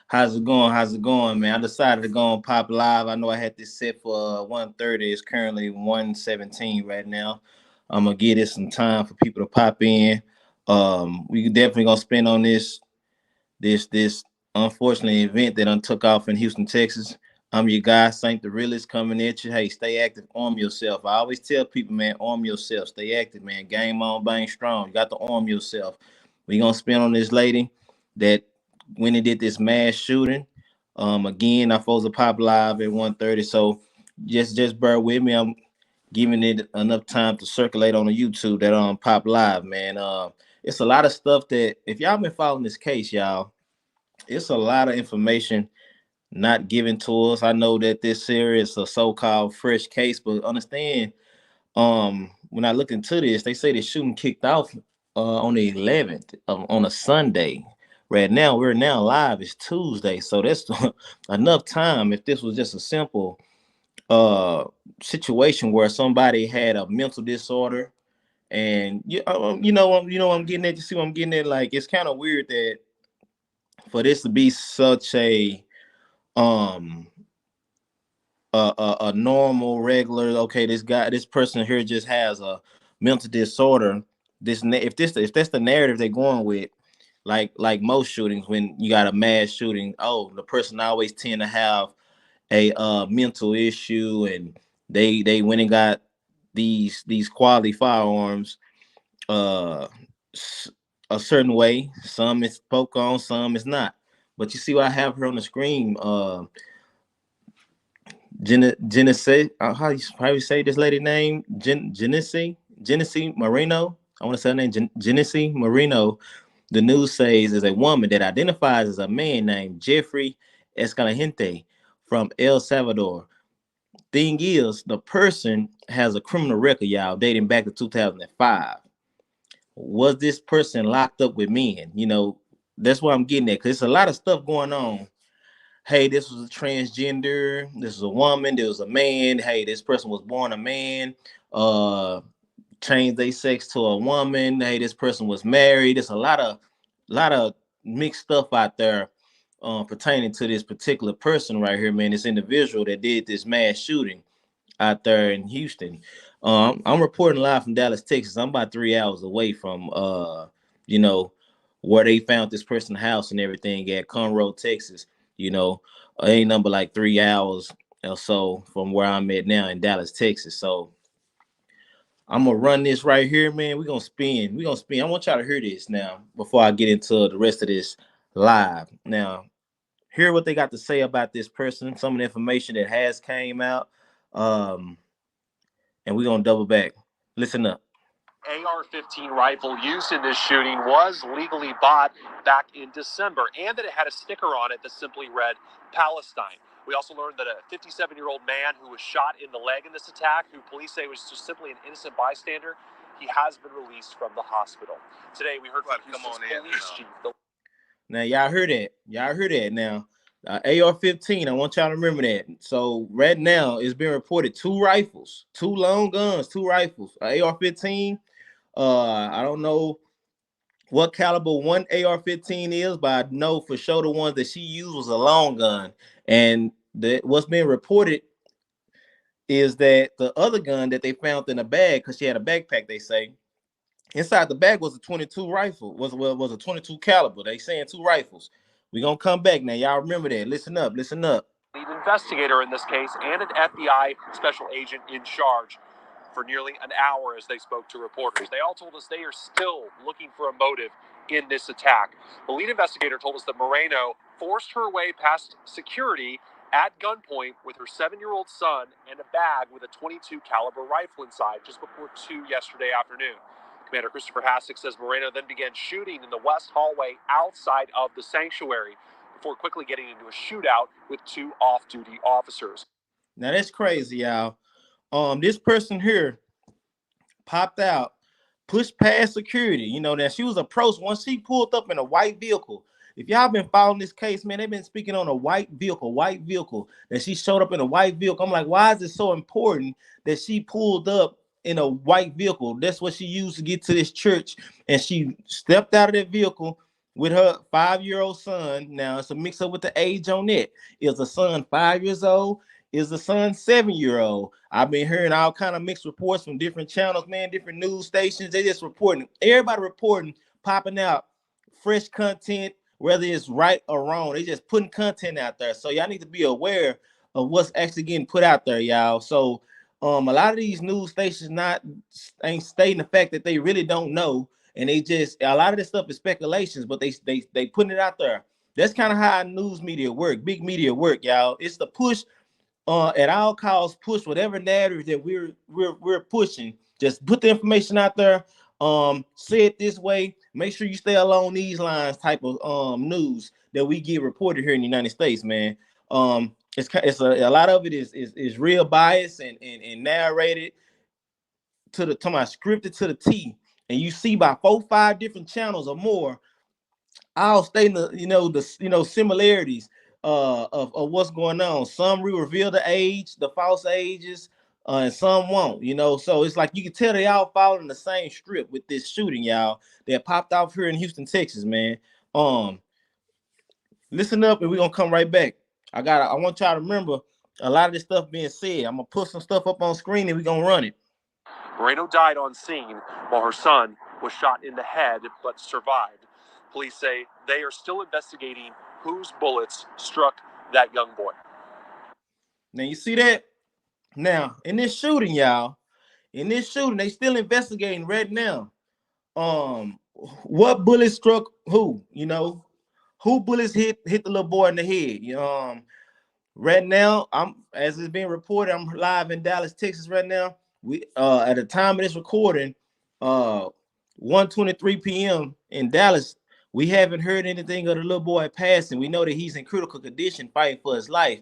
How's it going? How's it going, man? I decided to go on Pop Live. I know I had this set for 1:30. It's currently 1:17 right now. I'm gonna give this some time for people to pop in. We definitely gonna spend on this unfortunate event that took off in Houston, Texas. I'm your guy, Saint the Realist, coming at you. Hey, stay active, arm yourself. I always tell people, man, arm yourself, stay active, man. Game on, bang strong. You got to arm yourself. We gonna spend on this lady that when they did this mass shooting. Again, I supposed to pop live at 1:30. So just bear with me. I'm giving it enough time to circulate on the YouTube that pop live, man. It's a lot of stuff that if y'all been following this case, y'all, it's a lot of information not given to us. I know that this series is a so-called fresh case, but understand, when I look into this, they say the shooting kicked off on the 11th on a Sunday. Right now, we're now live. It's Tuesday, so that's enough time. If this was just a simple uh situation where somebody had a mental disorder, and I'm getting at. You see what I'm getting at? Like, it's kind of weird that for this to be such um a normal regular, okay, this person here just has a mental disorder. If that's the narrative they're going with, like most shootings, when you got a mass shooting, oh, the person always tend to have a mental issue, and they went and got these quality firearms uh a certain way. Some is spoke on, some is not. But you see what I have here on the screen. Genesee, how you say this lady name? Genesee Marino. I want to say her name, Genesee Marino. The news says is a woman that identifies as a man named Jeffrey Escalante from El Salvador. Thing is, the person has a criminal record, y'all, dating back to 2005. Was this person locked up with men? That's what I'm getting at, because there's a lot of stuff going on. Hey, this was a transgender, this was a woman, there was a man. Hey, this person was born a man, uh changed their sex to a woman. Hey, this person was married. There's a lot of mixed stuff out there pertaining to this particular person right here, man. This individual that did this mass shooting out there in Houston. I'm reporting live from Dallas, Texas. I'm about 3 hours away from you know where they found this person's house and everything at Conroe, Texas. you know ain't number like 3 hours or so from where I'm at now in Dallas, Texas. So I'm gonna run this right here, man. We're gonna spin. We're gonna spin. I want y'all to hear this now before I get into the rest of this live. Now, hear what they got to say about this person, some of the information that has came out. Um, and we're gonna double back. Listen up. AR-15 rifle used in this shooting was legally bought back in December, and that it had a sticker on it that simply read Palestine. We also learned that a 57-year-old man who was shot in the leg in this attack, who police say was just simply an innocent bystander, he has been released from the hospital. Today we heard from Houston's police chief. Now y'all heard that. Y'all heard that. Now AR-15. I want y'all to remember that. So right now it's been reported two rifles, two long guns, two rifles. AR-15. I don't know what caliber one AR-15 is, but I know for sure the one that she used was a long gun. And what's being reported is that the other gun that they found in the bag, because she had a backpack, they say inside the bag was a 22 rifle, was a 22 caliber. They saying two rifles. We gonna come back now. Y'all remember that. Listen up, listen up. Lead investigator in this case and an FBI special agent in charge for nearly an hour as they spoke to reporters. They all told us they are still looking for a motive in this attack. The lead investigator told us that Moreno forced her way past security at gunpoint with her 7-year-old son and a bag with a 22 caliber rifle inside just before 2 yesterday afternoon. Commander Christopher Hassick says Moreno then began shooting in the west hallway outside of the sanctuary before quickly getting into a shootout with two off-duty officers. Now that's crazy, y'all. This person here popped out, pushed past security. That she was approached once she pulled up in a white vehicle. If y'all been following this case, man, they've been speaking on a white vehicle, that she showed up in a white vehicle. I'm like, why is it so important that she pulled up in a white vehicle? That's what she used to get to this church. And she stepped out of that vehicle with her 5-year-old son. Now it's a mix up with the age on it. Is the son 5 years old? Is the son 7 year old? I've been hearing all kind of mixed reports from different channels, man, different news stations. They just reporting, everybody reporting, popping out fresh content, whether it's right or wrong. They just putting content out there. So y'all need to be aware of what's actually getting put out there, y'all. So a lot of these news stations not ain't stating the fact that they really don't know, and they just, a lot of this stuff is speculations, but they putting it out there. That's kind of how news media work, big media work, y'all. It's the push, at all costs, push whatever narrative that we're pushing. Just put the information out there. Say it this way. Make sure you stay along these lines. Type of news that we get reported here in the United States, man. It's a lot of it is real bias and narrated to my scripted to the T. And you see by 4-5 different channels or more, I'll state the similarities of what's going on. Some reveal the age, the false ages, and some won't. So it's like you can tell they all following the same script with this shooting, y'all, that popped off here in Houston, Texas, man. Listen up, and we're gonna come right back. I want y'all to remember a lot of this stuff being said. I'm gonna put some stuff up on screen and we're gonna run it. Moreno died on scene while her son was shot in the head but survived. Police say they are still investigating whose bullets struck that young boy. Now you see that? Now in this shooting, y'all, they still investigating right now. What bullet struck who? Who bullets hit the little boy in the head? Right now, as it's being reported, I'm live in Dallas, Texas right now. We at the time of this recording, 1:23 p.m. in Dallas, we haven't heard anything of the little boy passing. We know that he's in critical condition, fighting for his life.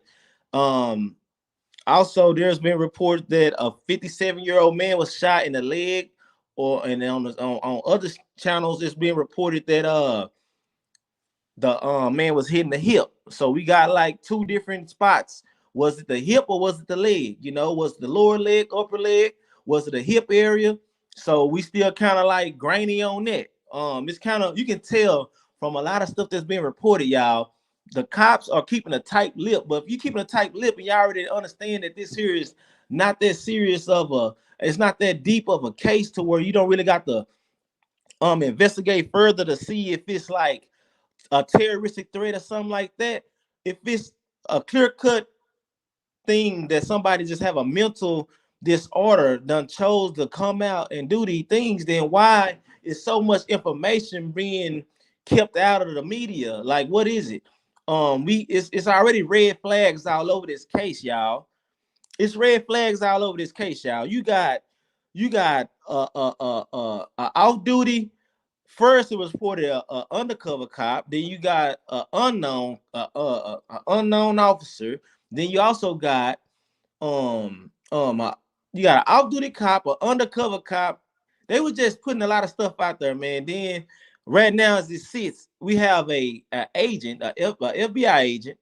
Also, there's been reports that a 57-year-old man was shot in the leg, and on other channels, it's being reported that the man was hitting the hip. So we got like two different spots. Was it the hip or was it the leg? Was it the lower leg, upper leg? Was it the hip area? So we still kind of like grainy on that. It's kind of, you can tell from a lot of stuff that's being reported, y'all. The cops are keeping a tight lip, but if you're keeping a tight lip and you already understand that this here is not that serious it's not that deep of a case to where you don't really got to investigate further to see if it's like a terroristic threat or something like that. If it's a clear-cut thing that somebody just have a mental disorder done chose to come out and do these things, then why is so much information being kept out of the media? Like, what is it? It's already red flags all over this case, y'all. It's red flags all over this case, y'all. You got off duty. First, it was reported a undercover cop. Then you got an unknown officer. Then you also got you got an off-duty cop, an undercover cop. They were just putting a lot of stuff out there, man. Then right now, as it sits, we have a agent, a FBI agent,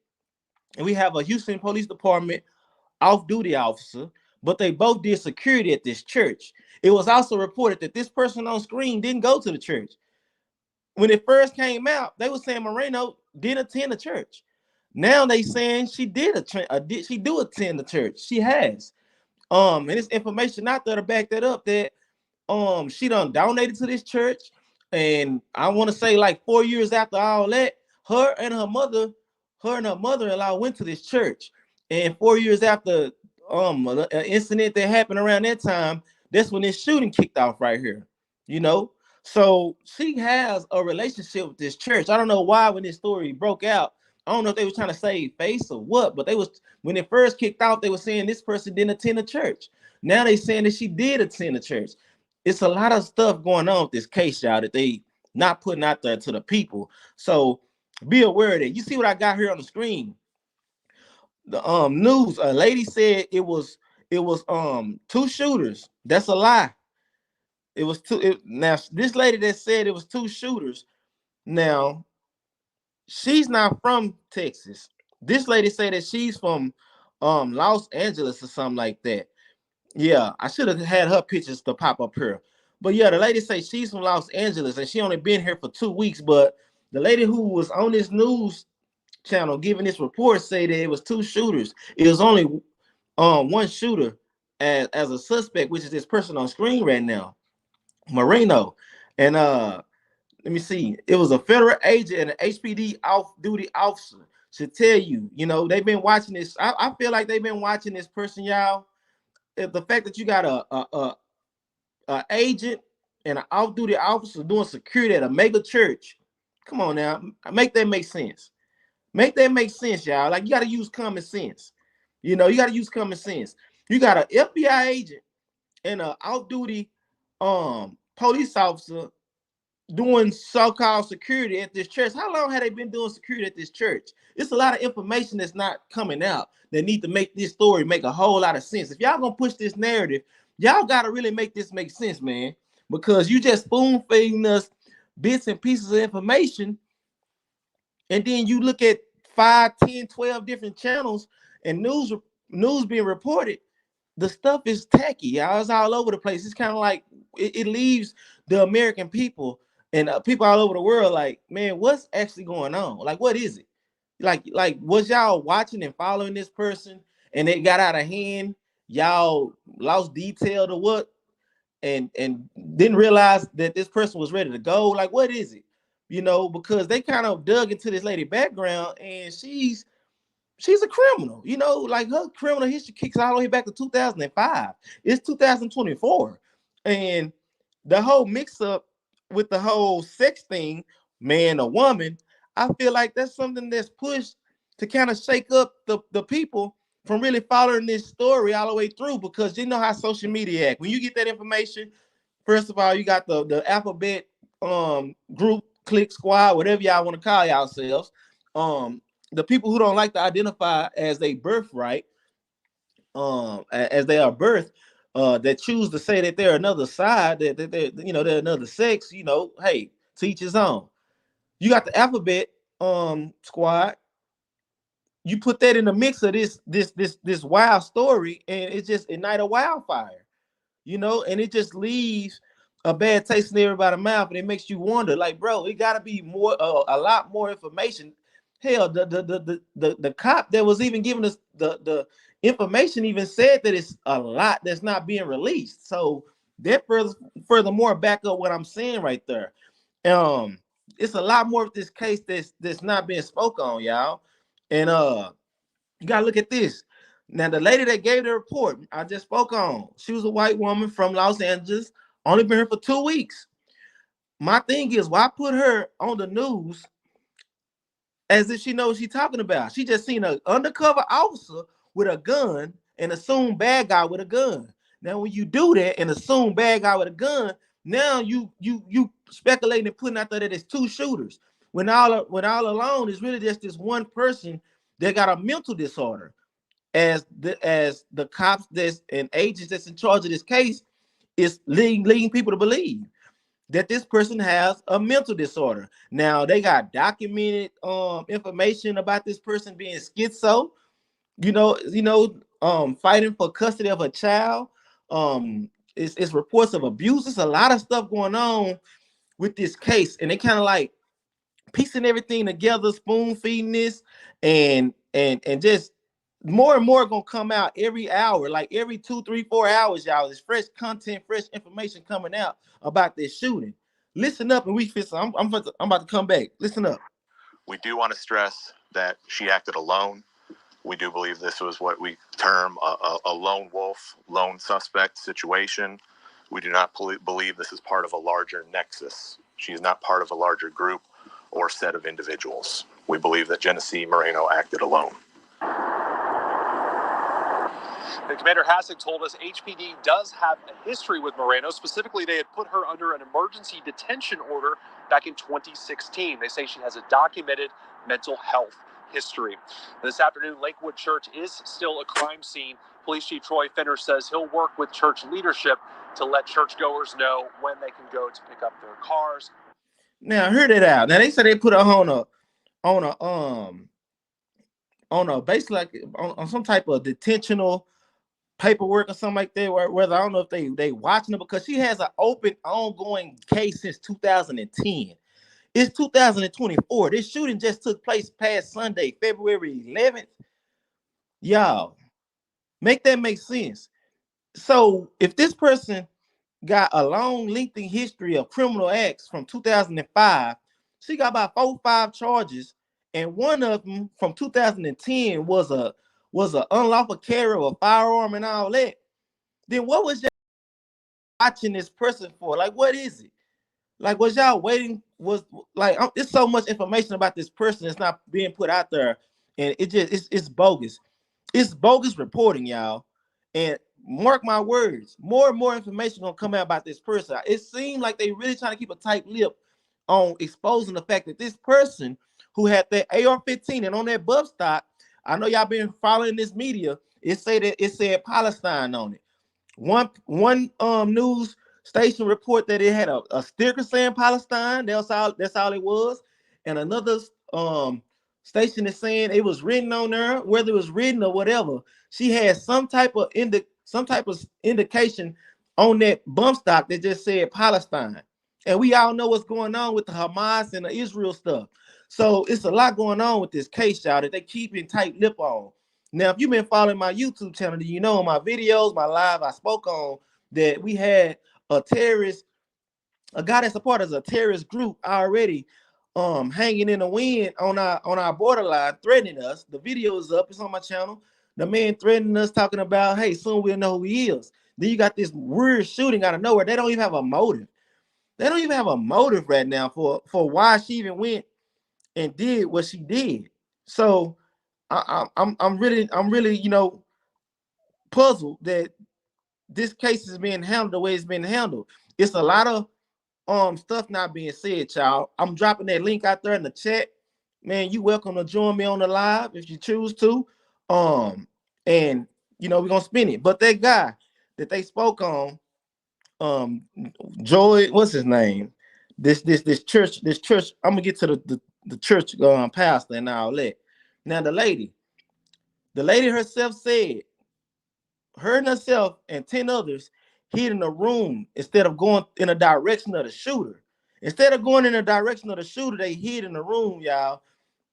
and we have a Houston Police Department off-duty officer. But they both did security at this church. It was also reported that this person on screen didn't go to the church. When it first came out, they were saying Moreno did attend the church. Now they saying she do attend the church. She has. And it's information out there to back that up that she done donated to this church. And I want to say like 4 years after all that, her and her mother-in-law went to this church. And 4 years after an incident that happened around that time, that's when this shooting kicked off right here. So she has a relationship with this church. I don't know why when this story broke out. I don't know if they were trying to save face or what, but when it first kicked off, they were saying this person didn't attend the church. Now they saying that she did attend the church. It's a lot of stuff going on with this case, y'all, that they not putting out there to the people. So be aware of that. You see what I got here on the screen? The news. A lady said it was two shooters. That's a lie. It was two. Now this lady that said it was two shooters. Now she's not from Texas. This lady said that she's from Los Angeles or something like that. Yeah, I should have had her pictures to pop up here. But yeah, the lady say she's from Los Angeles and she only been here for 2 weeks, but The lady who was on this news channel giving this report say that it was two shooters. It was only one shooter as a suspect, which is this person on screen right now, Moreno. And let me see, it was a federal agent and an HPD off-duty officer. Should tell you, they've been watching this. I feel like they've been watching this person, y'all. The fact that you got a agent and an off-duty officer doing security at a mega church, come on now, make that make sense. Make that make sense, y'all. Like, you got to use common sense. You got to use common sense. You got an FBI agent and an off-duty police officer doing so-called security at this church. How long have they been doing security at this church? It's a lot of information that's not coming out that need to make this story make a whole lot of sense. If y'all gonna push this narrative, y'all gotta really make this make sense, man, because you just spoon-feeding us bits and pieces of information, and then you look at 5, 10, 12 different channels and news being reported. The stuff is tacky, y'all. It's all over the place. It's kind of like it leaves the American people and people all over the world like, man, what's actually going on? Like, what is it? Like was y'all watching and following this person and it got out of hand? Y'all lost detail to what and didn't realize that this person was ready to go? Like, what is it? Because they kind of dug into this lady background, and she's a criminal. Like, her criminal history kicks all the way back to 2005. It's 2024. And the whole mix up with the whole sex thing, man or woman, I feel like that's something that's pushed to kind of shake up the people from really following this story all the way through, because you know how social media act. When you get that information, first of all, you got the alphabet group, click, squad, whatever y'all want to call yourselves. The people who don't like to identify as they birthright, as they are birth, that choose to say that they're another side, that they're another sex. Hey, to each his own. You got the alphabet squad. You put that in the mix of this wild story, and it just ignite a wildfire. And it just leaves a bad taste in everybody's mouth, and it makes you wonder, like, bro, it got to be more, a lot more information. Hell, the cop that was even giving us the information even said that it's a lot that's not being released. So that furthermore back up what I'm saying right there. It's a lot more of this case that's not being spoke on, y'all. And you gotta look at this. Now, the lady that gave the report I just spoke on, she was a white woman from Los Angeles, only been here for 2 weeks. My thing is, why put her on the news as if she knows what she's talking about? She just seen an undercover officer with a gun and assume bad guy with a gun. Now, when you do that and assume bad guy with a gun, now you speculating and putting out there that it's two shooters. When all alone is really just this one person that got a mental disorder. As the cops and agents that's in charge of this case is leading people to believe that this person has a mental disorder. Now, they got documented information about this person being schizo, fighting for custody of a child. It's reports of abuse. There's a lot of stuff going on with this case, and they kind of like piecing everything together, spoon feeding this, and just more and more gonna come out every hour, like every 2, 3, 4 hours, y'all. There's fresh content, fresh information coming out about this shooting. Listen up, and we fix. I'm about to come back. Listen up. We do want to stress that she acted alone. We do believe this was what we term a lone wolf, lone suspect situation. We do not believe this is part of a larger nexus. She is not part of a larger group or set of individuals. We believe that Genesee Moreno acted alone. And Commander Hassick told us HPD does have a history with Moreno. Specifically, they had put her under an emergency detention order back in 2016. They say she has a documented mental health history. This afternoon, Lakewood Church is still a crime scene. Police Chief Troy Fenner says he'll work with church leadership to let churchgoers know when they can go to pick up their cars. Now, hear that out. Now, they said they put her on a basically like on some type of detentional paperwork or something like that. Whether I don't know if they watching her, because she has an open ongoing case since 2010. It's 2024. This shooting just took place past Sunday, February 11th. Y'all, make that make sense. So if this person got a long, lengthy history of criminal acts from 2005, she got about 4 or 5 charges, and one of them from 2010 was a unlawful carry of a firearm and all that. Then what was y'all watching this person for? Like, what is it? Like, was y'all waiting? Was like, there's so much information about this person that's not being put out there, and it's bogus. It's bogus reporting, y'all. And mark my words, more and more information gonna come out about this person. It seemed like they really trying to keep a tight lip on exposing the fact that this person who had that AR-15 and on that buff stock, I know y'all been following this media. It said Palestine on it. One news station report that it had a sticker saying Palestine. That's all it was. And another station is saying it was written on there, whether it was written or whatever. She had some type of indication on that bump stock that just said Palestine. And we all know what's going on with the Hamas and the Israel stuff. So it's a lot going on with this case, y'all, that they keep in tight lip on. Now, if you've been following my YouTube channel, you know in my videos, my live, I spoke on that we had a terrorist, a guy that's a part of a terrorist group already hanging in the wind on our borderline, threatening us. The video is up, it's on my channel. The man threatening us, talking about, hey, soon we'll know who he is. Then you got this weird shooting out of nowhere. They don't even have a motive. They don't even have a motive right now for why she even went and did what she did. So I'm really, puzzled that this case is being handled the way it's been handled. It's a lot of stuff not being said, y'all. I'm dropping that link out there in the chat. Man, you welcome to join me on the live if you choose to. And we're gonna spin it. But that guy that they spoke on, Joy, what's his name? This church, I'm gonna get to the church pastor and all that. Now the lady herself said her and herself and 10 others hid in a room instead of going in the direction of the shooter. Instead of going in the direction of the shooter, they hid in the room, y'all.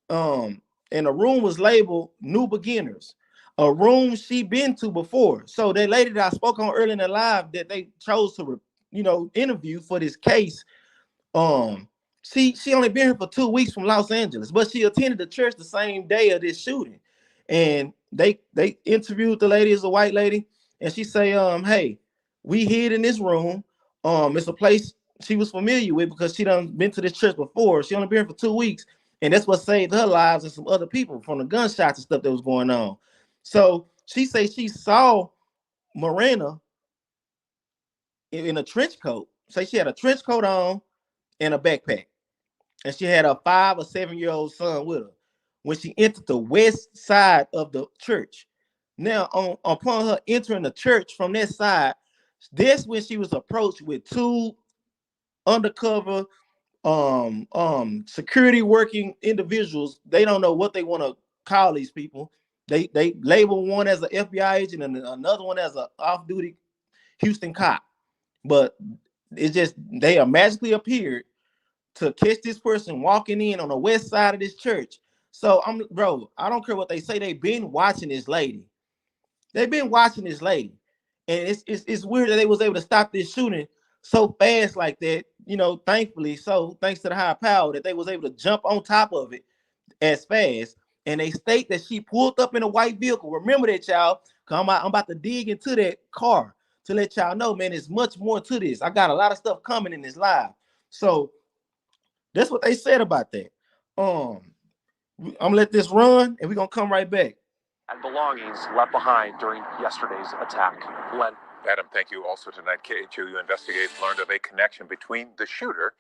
And the room was labeled New Beginners, a room she been to before. So that lady that I spoke on earlier in the live that they chose to, interview for this case, she only been here for 2 weeks from Los Angeles, but she attended the church the same day of this shooting. And they interviewed the lady, as a white lady, and she say, hey, we hid in this room. It's a place she was familiar with because she done been to this church before. She only been here for 2 weeks, and that's what saved her lives and some other people from the gunshots and stuff that was going on. So she say she saw Miranda in a trench coat. Say she had a trench coat on and a backpack, and she had a 5 or 7-year-old son with her when she entered the west side of the church. Now, upon her entering the church from that side, this when she was approached with 2 undercover security working individuals. They don't know what they want to call these people. They label one as an FBI agent and another one as an off-duty Houston cop. But it's just they are magically appeared to catch this person walking in on the west side of this church. So I don't care what they say. They've been watching this lady. They've been watching this lady, and it's weird that they was able to stop this shooting so fast like that. Thankfully, so thanks to the higher power that they was able to jump on top of it as fast. And they state that she pulled up in a white vehicle. Remember that, y'all. I'm about to dig into that car to let y'all know, man. There's much more to this. I got a lot of stuff coming in this live. So that's what they said about that. I'm gonna let this run, and we're gonna come right back. And belongings left behind during yesterday's attack. Len. Adam, thank you. Also tonight, KHOU Investigative learned of a connection between the shooter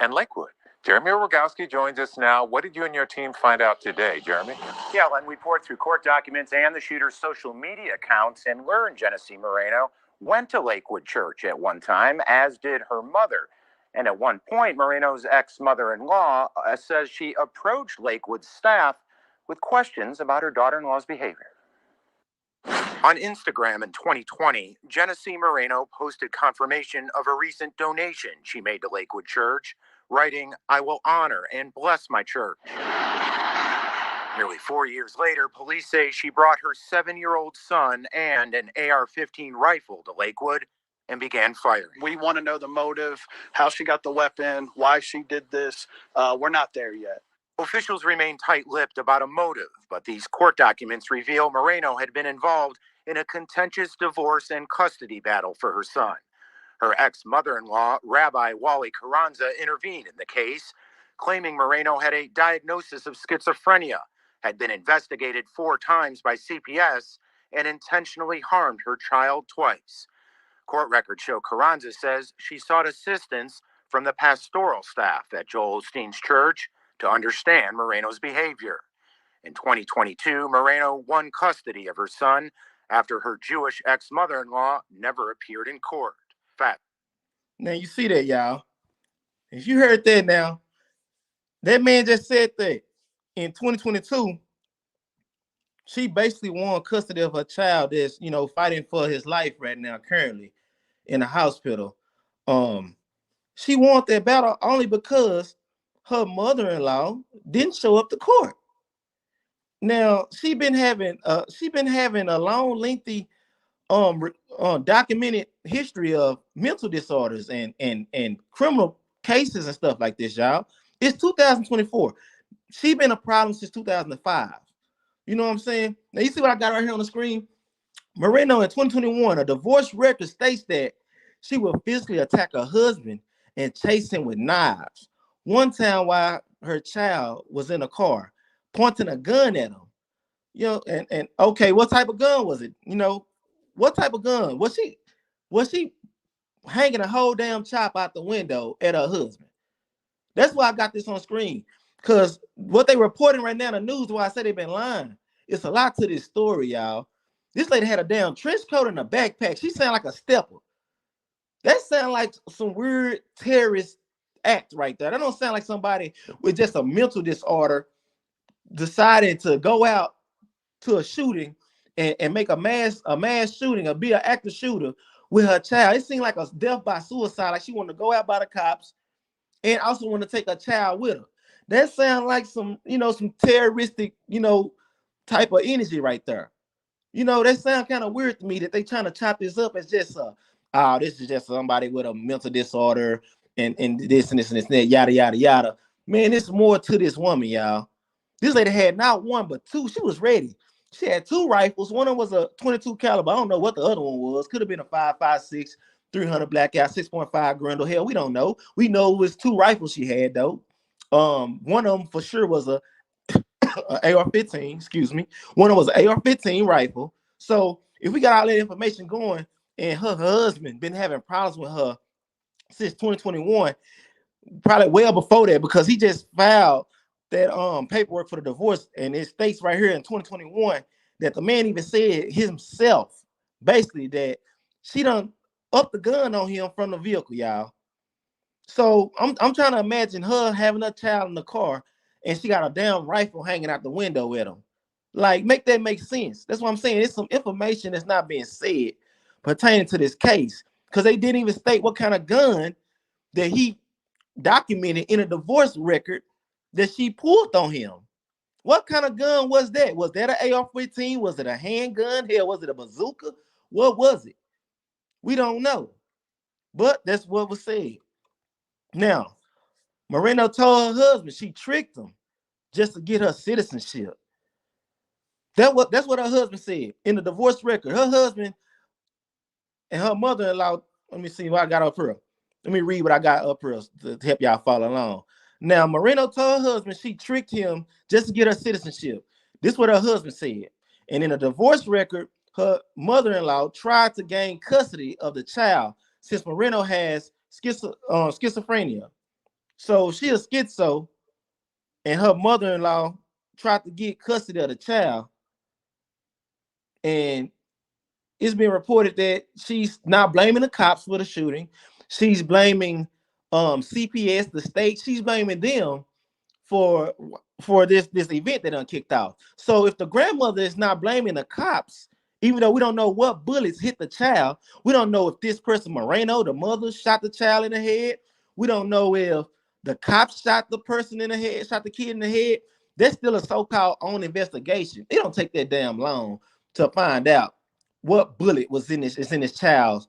and Lakewood. Jeremy Rogowski joins us now. What did you and your team find out today, Jeremy? Yeah, Len, we poured through court documents and the shooter's social media accounts and learned Genesee Moreno went to Lakewood Church at one time, as did her mother. And at one point, Moreno's ex-mother-in-law says she approached Lakewood's staff with questions about her daughter-in-law's behavior. On Instagram in 2020, Genesee Moreno posted confirmation of a recent donation she made to Lakewood Church, writing, "I will honor and bless my church." Nearly 4 years later, police say she brought her 7-year-old son and an AR-15 rifle to Lakewood and began firing. We want to know the motive, how she got the weapon, why she did this. We're not there yet. Officials remain tight-lipped about a motive, but these court documents reveal Moreno had been involved in a contentious divorce and custody battle for her son. Her ex-mother-in-law, Rabbi Wally Carranza, intervened in the case, claiming Moreno had a diagnosis of schizophrenia, had been investigated 4 times by CPS, and intentionally harmed her child twice. Court records show Carranza says she sought assistance from the pastoral staff at Joel Osteen's church to understand Moreno's behavior. In 2022, Moreno won custody of her son after her Jewish ex-mother-in-law never appeared in court. Fact. Now you see that, y'all. If you heard that now, that man just said that in 2022, she basically won custody of her child that's, fighting for his life right now, currently in the hospital. She won that battle only because her mother-in-law didn't show up to court. Now she been having a long, lengthy, documented history of mental disorders and criminal cases and stuff like this, y'all. It's 2024. She been a problem since 2005. You know what I'm saying? Now you see what I got right here on the screen? Moreno in 2021, a divorce record states that she would physically attack her husband and chase him with knives. One time while her child was in a car, pointing a gun at him. And okay, what type of gun was it? What type of gun? Was she hanging a whole damn chop out the window at her husband? That's why I got this on screen. Because what they reporting right now in the news, why I say they've been lying, it's a lot to this story, y'all. This lady had a damn trench coat and a backpack. She sounded like a stepper. That sounds like some weird terrorist act right there. That don't sound like somebody with just a mental disorder deciding to go out to a shooting and make a mass shooting or be an active shooter with her child. It seemed like a death by suicide, like she wanted to go out by the cops and also want to take a child with her. That sounds like some terroristic, type of energy right there. That sounds kind of weird to me that they trying to chop this up as just this is just somebody with a mental disorder and this and this and this and that, yada, yada, yada. Man, there's more to this woman, y'all. This lady had not one, but two. She was ready. She had 2 rifles. One of them was a 22 caliber. I don't know what the other one was. Could have been a 5.56, 300 blackout, 6.5 Grendel. Hell, we don't know. We know it was 2 rifles she had, though. One of them for sure was a AR-15, excuse me. One of them was an AR-15 rifle. So if we got all that information going and her husband been having problems with her since 2021, probably well before that, because he just filed that paperwork for the divorce, and it states right here in 2021 that the man even said himself basically that she done up the gun on him from the vehicle, y'all. So I'm trying to imagine her having a child in the car and she got a damn rifle hanging out the window with him. Like, make that make sense. That's what I'm saying. It's some information that's not being said pertaining to this case, because they didn't even state what kind of gun that he documented in a divorce record that she pulled on him. What kind of gun was that? Was that an AR-15? Was it a handgun? Hell, was it a bazooka? What was it? We don't know. But that's what was said. Now, Moreno told her husband she tricked him just to get her citizenship. That's what her husband said in the divorce record. Her husband and her mother-in-law, let me see what I got up here. Let me read what I got up here to help y'all follow along. Now, Moreno told her husband she tricked him just to get her citizenship. This is what her husband said. And in a divorce record, her mother-in-law tried to gain custody of the child since Moreno has schizophrenia. So she is schizo, and her mother-in-law tried to get custody of the child. And it's been reported that she's not blaming the cops for the shooting. She's blaming CPS, the state. She's blaming them for this event that done kicked off. So if the grandmother is not blaming the cops, even though we don't know what bullets hit the child, we don't know if this person, Moreno, the mother, shot the child in the head. We don't know if the cops shot the person in the head, shot the kid in the head, that's still a so-called own investigation. It don't take that damn long to find out what bullet was in this child's,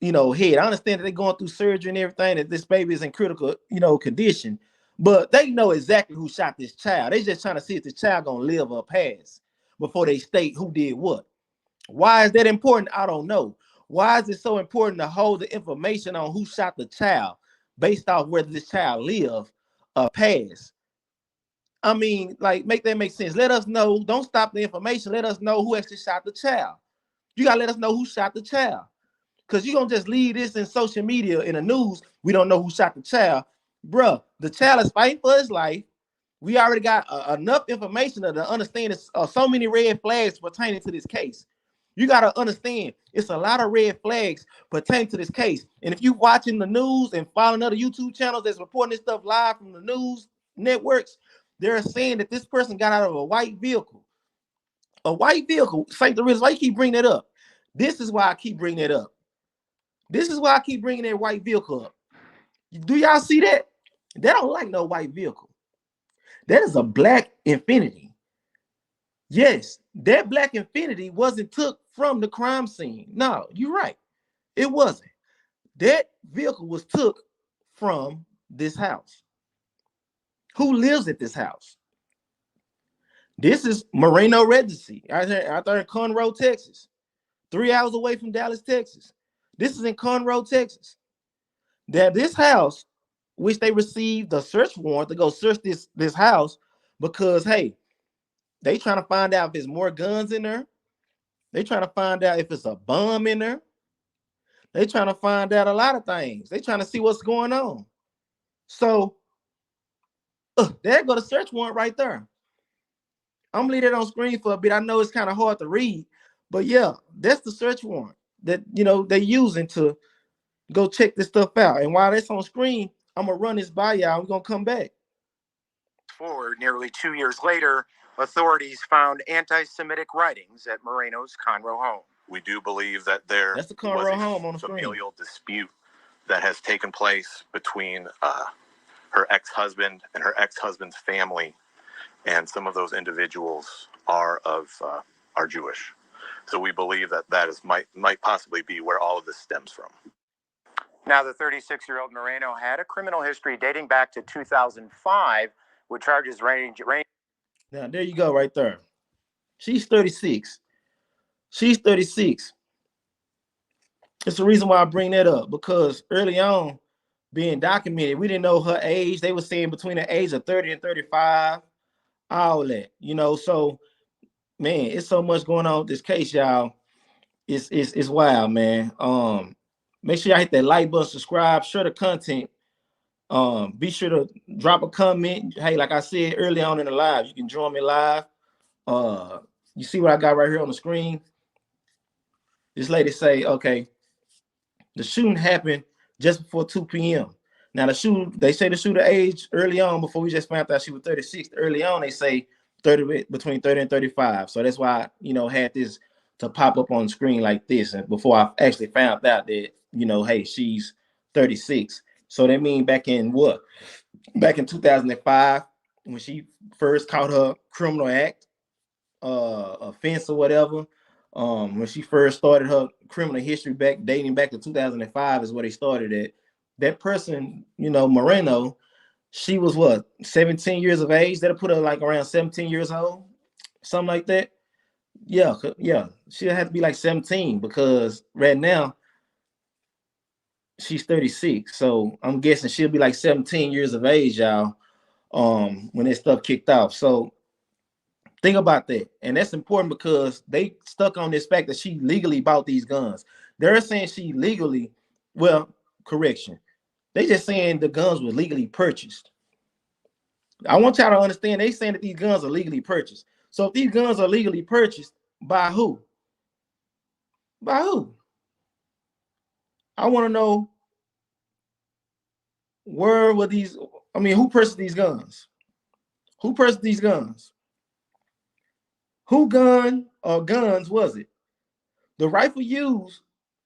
head. I understand that they're going through surgery and everything, that this baby is in critical, condition, but they know exactly who shot this child. They just trying to see if the child gonna live or pass before they state who did what. Why is that important? I don't know. Why is it so important to hold the information on who shot the child based off whether this child live or pass? I mean, like, make that make sense. Let us know. Don't stop the information. Let us know who actually shot the child. You gotta let us know who shot the child. Because you're going to just leave this in social media, in the news. We don't know who shot the child. Bruh, the child is fighting for his life. We already got enough information to understand so many red flags pertaining to this case. You got to understand, it's a lot of red flags pertaining to this case. And if you're watching the news and following other YouTube channels that's reporting this stuff live from the news networks, they're saying that this person got out of a white vehicle. A white vehicle. St. Teresa, why you keep bringing it up? This is why I keep bringing it up. This is why I keep bringing that white vehicle up. Do y'all see that? They don't like no white vehicle. That is a black Infinity. Yes, that black Infinity wasn't took from the crime scene. No, you're right. It wasn't. That vehicle was took from this house. Who lives at this house? This is Moreno Regency, out there in Conroe, Texas. 3 hours away from Dallas, Texas. This is in Conroe, Texas. That this house, which they received a search warrant to go search this house, because hey, they trying to find out if there's more guns in there. They trying to find out if it's a bomb in there. They trying to find out a lot of things. They trying to see what's going on. So there go the search warrant right there. I'm gonna leave it on screen for a bit. I know it's kind of hard to read, but yeah, that's the search warrant that they're using to go check this stuff out. And while that's on screen, I'm gonna run this by y'all. We're gonna come back. Forward, nearly 2 years later, authorities found anti-Semitic writings at Moreno's Conroe home. We do believe that there That's the Conroe home on the familial dispute that has taken place between her ex-husband and her ex-husband's family, and some of those individuals are Jewish. So we believe that might possibly be where all of this stems from. Now, the 36-year-old Moreno had a criminal history dating back to 2005, with charges range. Now, there you go right there. She's 36. She's 36. It's the reason why I bring that up, because early on, being documented, we didn't know her age. They were saying between the age of 30 and 35, all that, So, man, it's so much going on with this case, y'all. It's wild, man. Make sure y'all hit that like button, subscribe, share the content. Be sure to drop a comment. Hey, like I said early on in the live, you can join me live. You see what I got right here on the screen? This lady say, okay, the shooting happened just before 2 p.m. Now they say the shooter age early on, before we just found out she was 36. Early on, they say between 30 and 35. So that's why I had this to pop up on the screen like this, and before I actually found out that hey, she's 36. So that means back in 2005, when she first caught her criminal act offense or whatever, when she first started her criminal history dating back to 2005 is where they started at. That person, Moreno, she was 17 years of age. That'll put her like around 17 years old, something like that. Yeah. She'll have to be like 17, because right now she's 36. So I'm guessing she'll be like 17 years of age, y'all, when this stuff kicked off. So think about that. And that's important, because they stuck on this fact that she legally bought these guns. They're saying she legally, correction. They just saying the guns were legally purchased. I want y'all to understand, they saying that these guns are legally purchased. So if these guns are legally purchased, by who? By who? I want to know, where were these? I mean, who purchased these guns? Who purchased these guns? Who gun or guns was it? The rifle used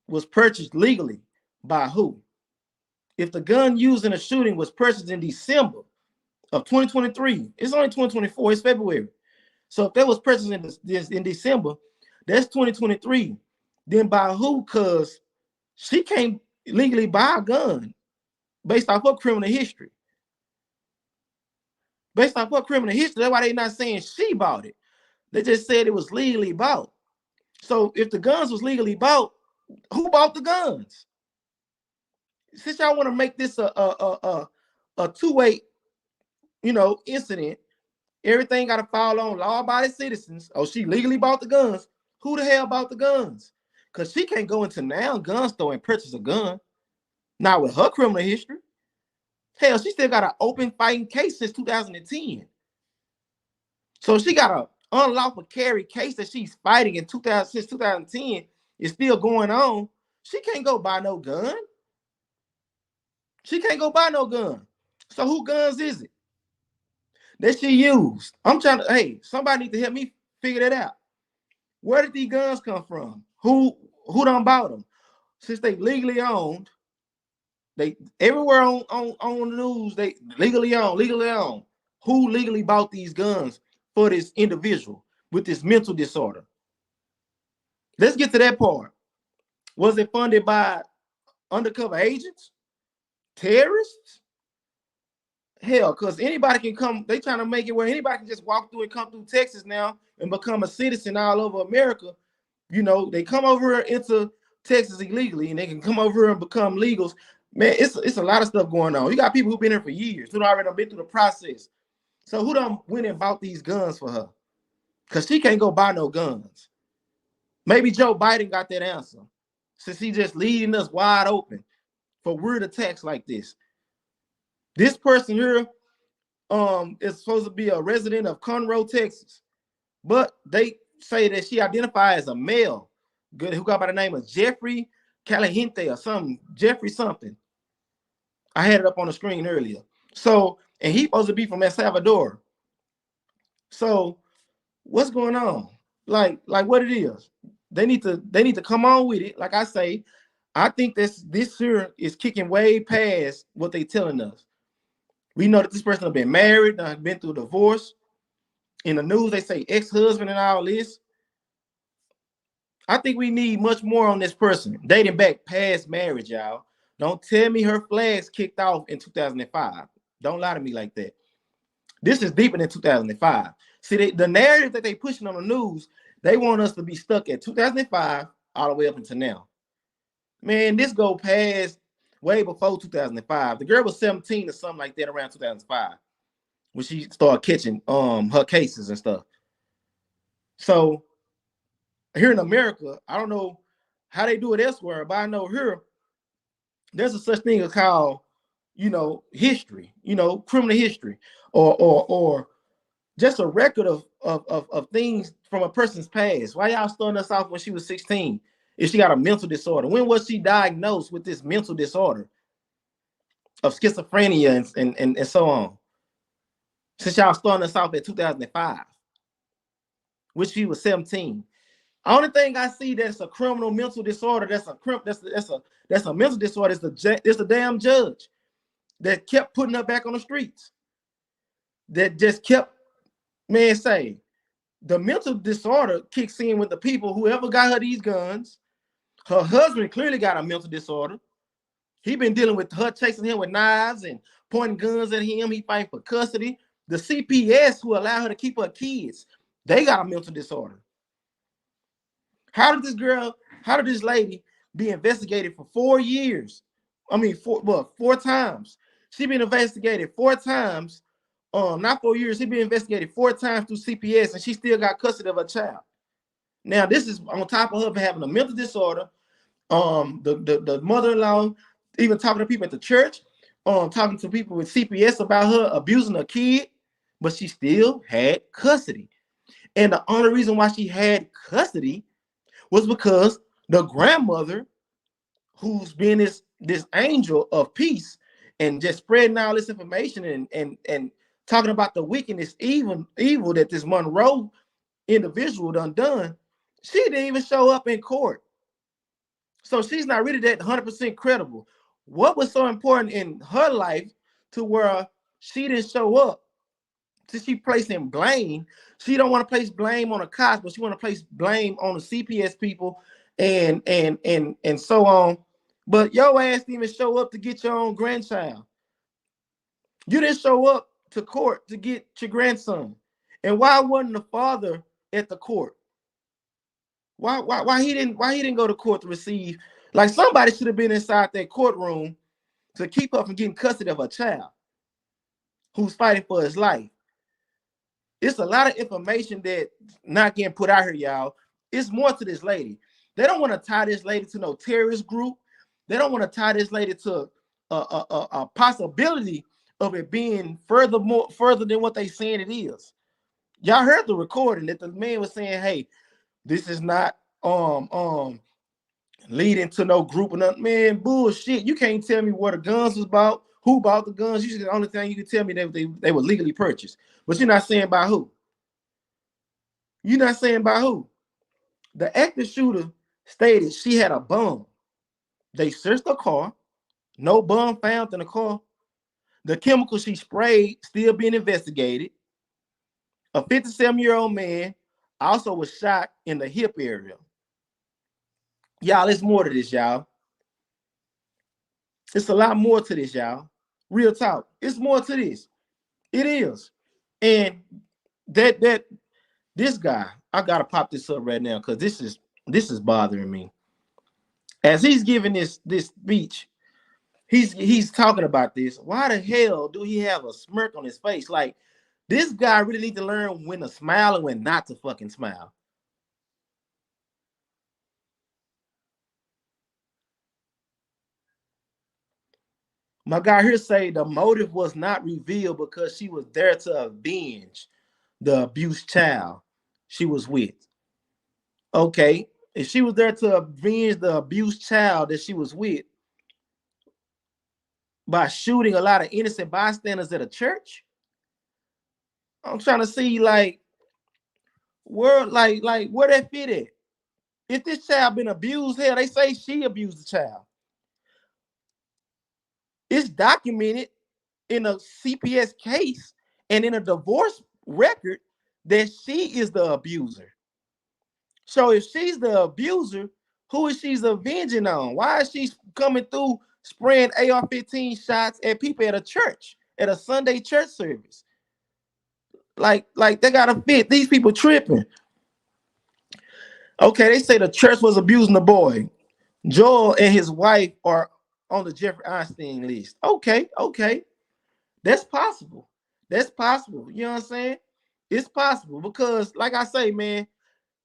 was purchased legally by who? if the gun used in a shooting was purchased in December of 2023, it's only 2024, it's February. So if that was purchased in December, that's 2023. Then by who? Because she can't legally buy a gun based off her criminal history. Based off her criminal history, that's why they're not saying she bought it. They just said it was legally bought. So if the guns was legally bought, who bought the guns? Since y'all want to make this a two-way, incident, everything got to fall on law-abiding citizens. Oh, she legally bought the guns. Who the hell bought the guns? Because she can't go into now gun store and purchase a gun. Not with her criminal history. Hell, she still got an open fighting case since 2010. So she got a unlawful carry case that she's fighting since 2010 is still going on. She can't go buy no gun. She can't go buy no gun. So who guns is it that she used? I'm trying to, hey, somebody need to help me figure that out. Where did these guns come from? Who done bought them? Since they legally owned, they everywhere on the news, they legally owned. Who legally bought these guns for this individual with this mental disorder? Let's get to that part. Was it funded by undercover agents? Terrorists? Hell, because anybody can come. They trying to make it where anybody can just walk through and come through Texas now and become a citizen all over America. They come over into Texas illegally and they can come over and become legals. Man, it's a lot of stuff going on. You got people who've been here for years, who already been through the process. So who done went and bought these guns for her? Because she can't go buy no guns. Maybe Joe Biden got that answer, since he just leading us wide open for weird attacks like this. This person here is supposed to be a resident of Conroe, Texas, but they say that she identified as a male, who got by the name of Jeffrey Caliente or something, Jeffrey something. I had it up on the screen earlier. So, and he's supposed to be from El Salvador. So, what's going on? Like what it is? They need to come on with it. Like I say, I think this here is kicking way past what they telling us. We know that this person have been married, been through divorce. In the news, they say ex-husband and all this. I think we need much more on this person, dating back past marriage, y'all. Don't tell me her flags kicked off in 2005. Don't lie to me like that. This is deeper than 2005. See, the narrative that they pushing on the news, they want us to be stuck at 2005 all the way up until now. Man, this go past way before 2005. The girl was 17 or something like that around 2005 when she started catching her cases and stuff. So here in America, I don't know how they do it elsewhere, but I know here there's a such thing as called, history, criminal history, or just a record of things from a person's past. Why y'all starting us off when she was 16? If she got a mental disorder, when was she diagnosed with this mental disorder of schizophrenia and so on? Since y'all starting us off at 2005, which she was 17. Only thing I see that's a criminal mental disorder, that's a mental disorder, is the damn judge that kept putting her back on the streets. That just kept, man, say the mental disorder kicks in with the people, whoever got her these guns. Her husband clearly got a mental disorder. He been dealing with her chasing him with knives and pointing guns at him. He fighting for custody. The CPS who allowed her to keep her kids, they got a mental disorder. How did this lady be investigated for 4 years? I mean, four times. She been investigated 4 times. Not 4 years. She been investigated 4 times through CPS, and she still got custody of her child. Now, this is on top of her having a mental disorder. The mother-in-law even talking to people at the church, talking to people with CPS about her abusing her kid, but she still had custody. And the only reason why she had custody was because the grandmother, who's been this angel of peace and just spreading all this information and talking about the wickedness, evil that this Monroe individual done, she didn't even show up in court. So she's not really that 100% credible. What was so important in her life to where she didn't show up? So she placing blame. She don't want to place blame on the cops, but she want to place blame on the CPS people and so on. But your ass didn't even show up to get your own grandchild. You didn't show up to court to get your grandson. And why wasn't the father at the court? Why he didn't go to court to receive? Like somebody should have been inside that courtroom to keep her from getting custody of a child who's fighting for his life. It's a lot of information that not getting put out here, y'all. It's more to this lady. They don't want to tie this lady to no terrorist group. They don't want to tie this lady to a possibility of it being further than what they saying it is. Y'all heard the recording that the man was saying, "Hey, this is not leading to no group or nothing." Man, bullshit. You can't tell me what the guns was about, who bought the guns. You the only thing you can tell me that they were legally purchased, but you're not saying by who. You're not saying by who. The active shooter stated she had a bomb. They searched the car. No bomb found in the car. The chemical she sprayed still being investigated. A 57-year-old man also was shot in the hip area. Y'all, it's more to this, y'all. It's a lot more to this, y'all. Real talk. It's more to this. It is. And that this guy, I gotta pop this up right now because this is bothering me. As he's giving this speech, he's talking about this. Why the hell do he have a smirk on his face? Like, this guy really needs to learn when to smile and when not to fucking smile. My guy here say the motive was not revealed because she was there to avenge the abused child she was with. Okay, if she was there to avenge the abused child that she was with by shooting a lot of innocent bystanders at a church, I'm trying to see like where where that fit at. If this child been abused, hell, they say she abused the child. It's documented in a CPS case and in a divorce record that she is the abuser. So if she's the abuser, who is she's avenging on? Why is she coming through spraying AR-15 shots at people at a church, at a Sunday church service? Like they gotta fit. These people tripping. Okay, they say the church was abusing the boy. Joel and his wife are on the Jeffrey Einstein list. Okay. That's possible. That's possible. You know what I'm saying? It's possible because, like I say, man,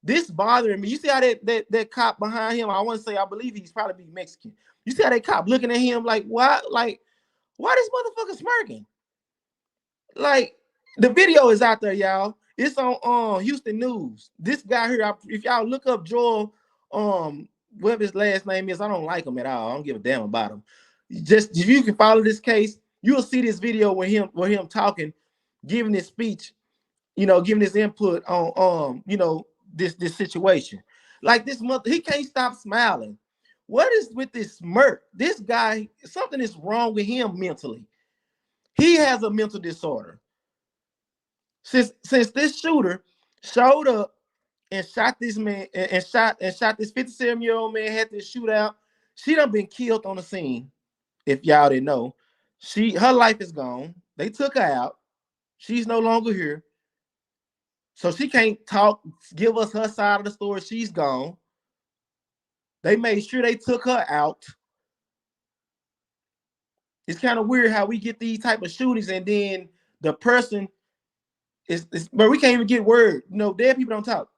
this bothering me. You see how that cop behind him? I want to say, I believe he's probably Mexican. You see how that cop looking at him like, why? Like, why this motherfucker smirking? Like, the video is out there, y'all. It's on Houston News. This guy here, if y'all look up Joel, whatever his last name is, I don't like him at all. I don't give a damn about him. Just if you can follow this case, you'll see this video with him talking, giving his speech, giving his input on this situation. Like, this mother, he can't stop smiling. What is with this smirk? This guy, something is wrong with him mentally. He has a mental disorder. Since this shooter showed up and shot this man and shot this 57-year-old man, had this shootout, she done been killed on the scene. If y'all didn't know, her life is gone. They took her out. She's no longer here. So she can't talk, give us her side of the story. She's gone. They made sure they took her out. It's kind of weird how we get these type of shootings and then the person but we can't even get word. Dead people don't talk.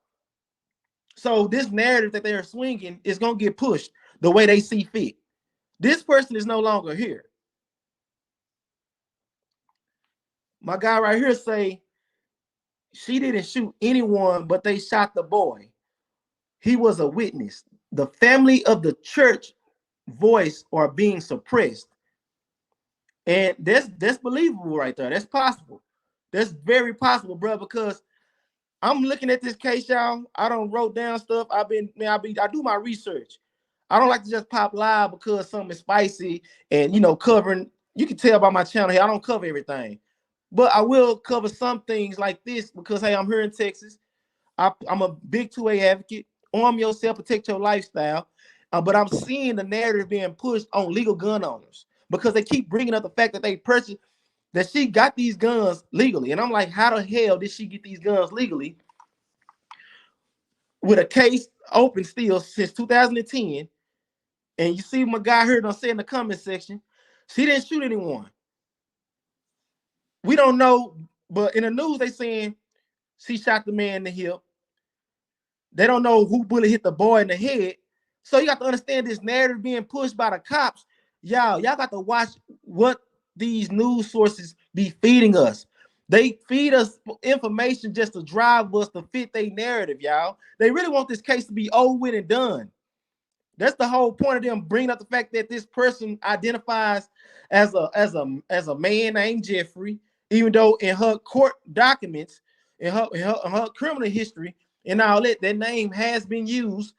So this narrative that they're swinging is going to get pushed the way they see fit. This person is no longer here. My guy right here say she didn't shoot anyone, but they shot the boy. He was a witness. The family of the church voice are being suppressed. And that's believable right there. That's possible. That's very possible, bro, because I'm looking at this case, y'all. I don't wrote down stuff. I do my research. I don't like to just pop live because something is spicy and, you know, covering. You can tell by my channel here, I don't cover everything. But I will cover some things like this because, hey, I'm here in Texas. I'm a big 2A advocate. Arm yourself, protect your lifestyle. But I'm seeing the narrative being pushed on legal gun owners because they keep bringing up the fact that they purchased, that she got these guns legally. And I'm like, how the hell did she get these guns legally with a case open still since 2010? And you see my guy here done say in the comment section, she didn't shoot anyone. We don't know, but in the news they saying she shot the man in the hip. They don't know who bullet hit the boy in the head. So you got to understand this narrative being pushed by the cops. Y'all got to watch what these news sources be feeding us. They feed us information just to drive us to fit their narrative, y'all. They really want this case to be over with and done. That's the whole point of them bringing up the fact that this person identifies as a man named Jeffrey, even though in her court documents, in her criminal history, and all that name has been used,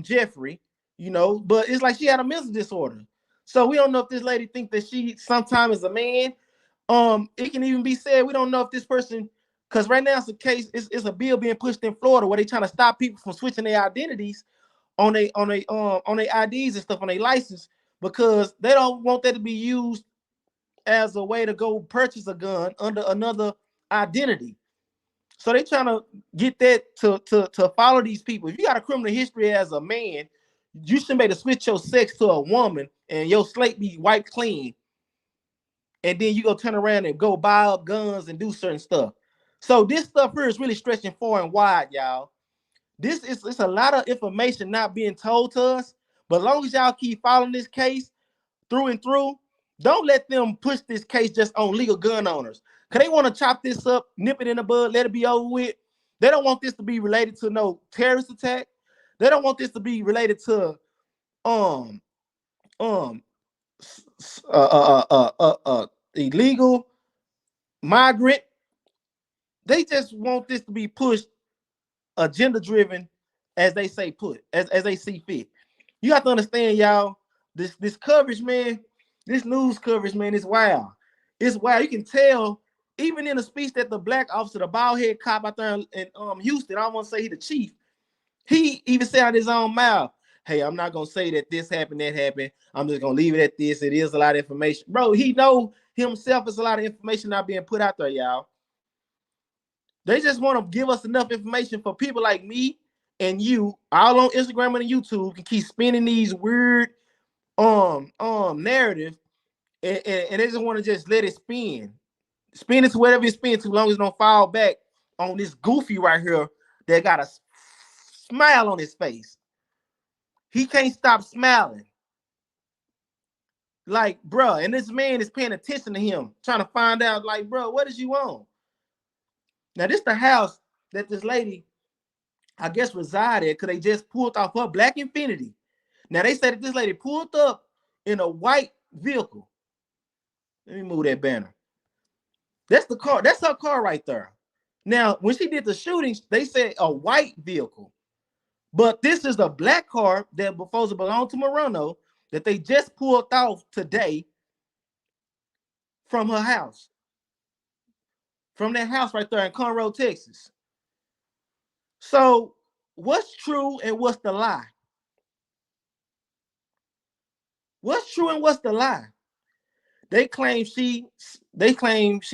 Jeffrey, you know, but it's like she had a mental disorder. So we don't know if this lady think that she sometimes is a man. It can even be said we don't know if this person, because right now it's a case, it's a bill being pushed in Florida where they trying to stop people from switching their identities on their IDs and stuff, on their license, because they don't want that to be used as a way to go purchase a gun under another identity. So they trying to get that to follow these people. If you got a criminal history as a man, you should be able to switch your sex to a woman and your slate be wiped clean. And then you go turn around and go buy up guns and do certain stuff. So this stuff here is really stretching far and wide, y'all. This is, it's a lot of information not being told to us. But as long as y'all keep following this case through and through, don't let them push this case just on legal gun owners. Because they want to chop this up, nip it in the bud, let it be over with. They don't want this to be related to no terrorist attack. They don't want this to be related to illegal migrant. They just want this to be pushed agenda driven, as they say, as they see fit. You have to understand, y'all, this coverage, man, this news coverage, man, is wild. It's wild. You can tell, even in the speech that the black officer, the bald head cop out there in Houston, I don't want to say he the chief, he even said out of his own mouth, hey, I'm not gonna say that this happened, that happened. I'm just gonna leave it at this. It is a lot of information. Bro, he know himself it's a lot of information not being put out there, y'all. They just want to give us enough information for people like me and you, all on Instagram and YouTube, can keep spinning these weird narrative, and they just want to just let it spin it to whatever it spins, too long as it don't fall back on this goofy right here that got a smile on his face. He can't stop smiling. Like, bro, and this man is paying attention to him, trying to find out, like, bro, what is you on? Now, this the house that this lady, I guess, resided, because they just pulled off her black Infinity. Now, they said that this lady pulled up in a white vehicle. Let me move that banner. That's the car. That's her car right there. Now, when she did the shootings, they said a white vehicle. But this is a black car that before it belonged to Moreno that they just pulled off today from her house. From that house right there in Conroe, Texas. So what's true and what's the lie? What's true and what's the lie? They claim she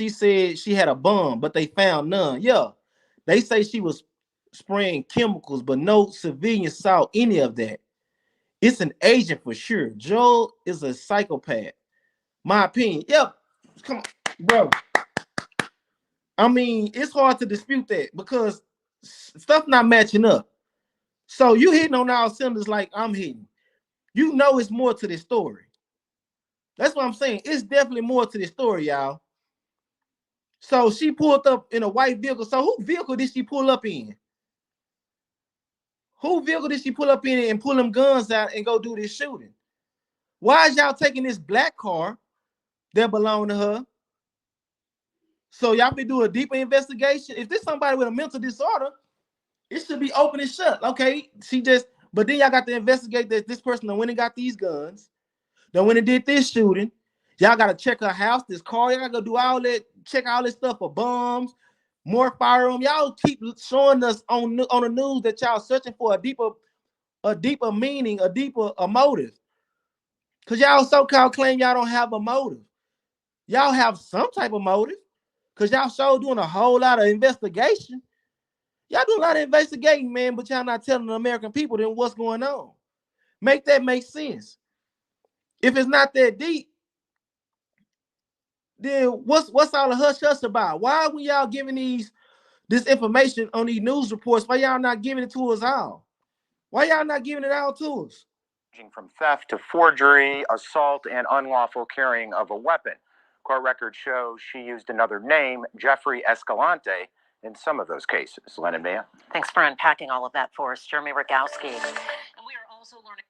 said she had a bomb, but they found none. Yeah. They say she was spraying chemicals, but no civilians saw any of that. It's an agent for sure. Joel is a psychopath. My opinion. Yep. Come on, bro. I mean, it's hard to dispute that because stuff not matching up. So you hitting on all cylinders like I'm hitting. You know it's more to this story. That's what I'm saying. It's definitely more to this story, y'all. So she pulled up in a white vehicle. So who vehicle did she pull up in? Who vehicle did she pull up in and pull them guns out and go do this shooting? Why is y'all taking this black car that belonged to her? So y'all can do a deeper investigation. If this somebody with a mental disorder, it should be open and shut. Okay, But then y'all got to investigate that this person that went and got these guns, that went and did this shooting. Y'all got to check her house, this car. Y'all got to do all that, check all this stuff for bombs, more firearm. Y'all keep showing us on the news that y'all searching for a deeper meaning, a motive. Because y'all so-called claim y'all don't have a motive. Y'all have some type of motive. Because y'all sure doing a whole lot of investigation. Y'all do a lot of investigating, man, but y'all not telling the American people then what's going on. Make that make sense. If it's not that deep, then what's all the hush hush about? Why when y'all giving this information on these news reports? Why y'all not giving it to us all? Why y'all not giving it all to us? From theft to forgery, assault, and unlawful carrying of a weapon. Court records show she used another name, Jeffrey Escalante, in some of those cases. Len and Mia. Thanks for unpacking all of that for us, Jeremy Rogowski. And we are also learning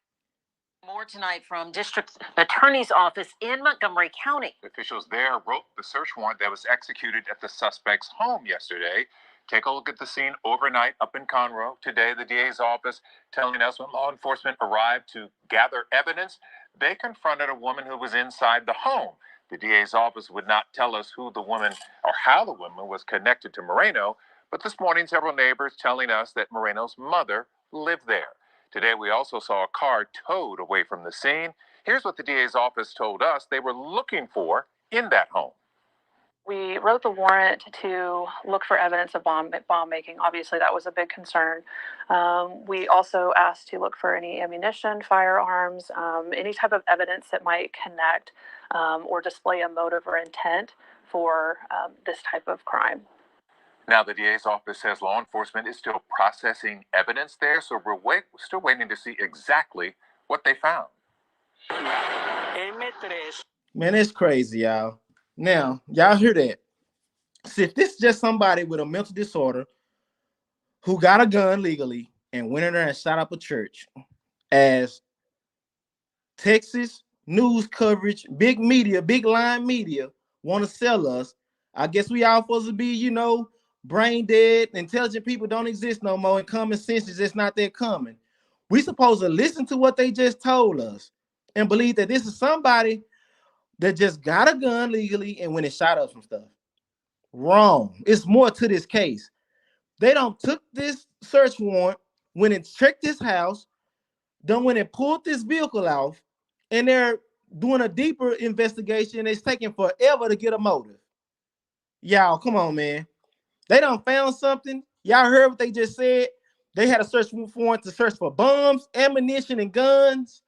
more tonight from District Attorney's Office in Montgomery County. Officials there wrote the search warrant that was executed at the suspect's home yesterday. Take a look at the scene overnight up in Conroe. Today, the DA's office telling us when law enforcement arrived to gather evidence, they confronted a woman who was inside the home. The DA's office would not tell us who the woman or how the woman was connected to Moreno, but this morning, several neighbors telling us that Moreno's mother lived there. Today, we also saw a car towed away from the scene. Here's what the DA's office told us they were looking for in that home. We wrote the warrant to look for evidence of bomb making. Obviously, that was a big concern. We also asked to look for any ammunition, firearms, any type of evidence that might connect or display a motive or intent for this type of crime. Now, the DA's office says law enforcement is still processing evidence there, so we're still waiting to see exactly what they found. Man, it's crazy, y'all. Now, y'all hear that. See, if this is just somebody with a mental disorder who got a gun legally and went in there and shot up a church, as Texas news coverage, big media, big line media want to sell us, I guess we all supposed to be, brain dead, intelligent people don't exist no more, and common sense is just not that common. We supposed to listen to what they just told us and believe that this is somebody that just got a gun legally and went and shot up some stuff. Wrong. It's more to this case. They don't took this search warrant, went and checked this house, done went and pulled this vehicle off, and they're doing a deeper investigation. It's taking forever to get a motive. Y'all, come on, man. They done found something. Y'all heard what they just said. They had a search warrant to search for bombs, ammunition, and guns.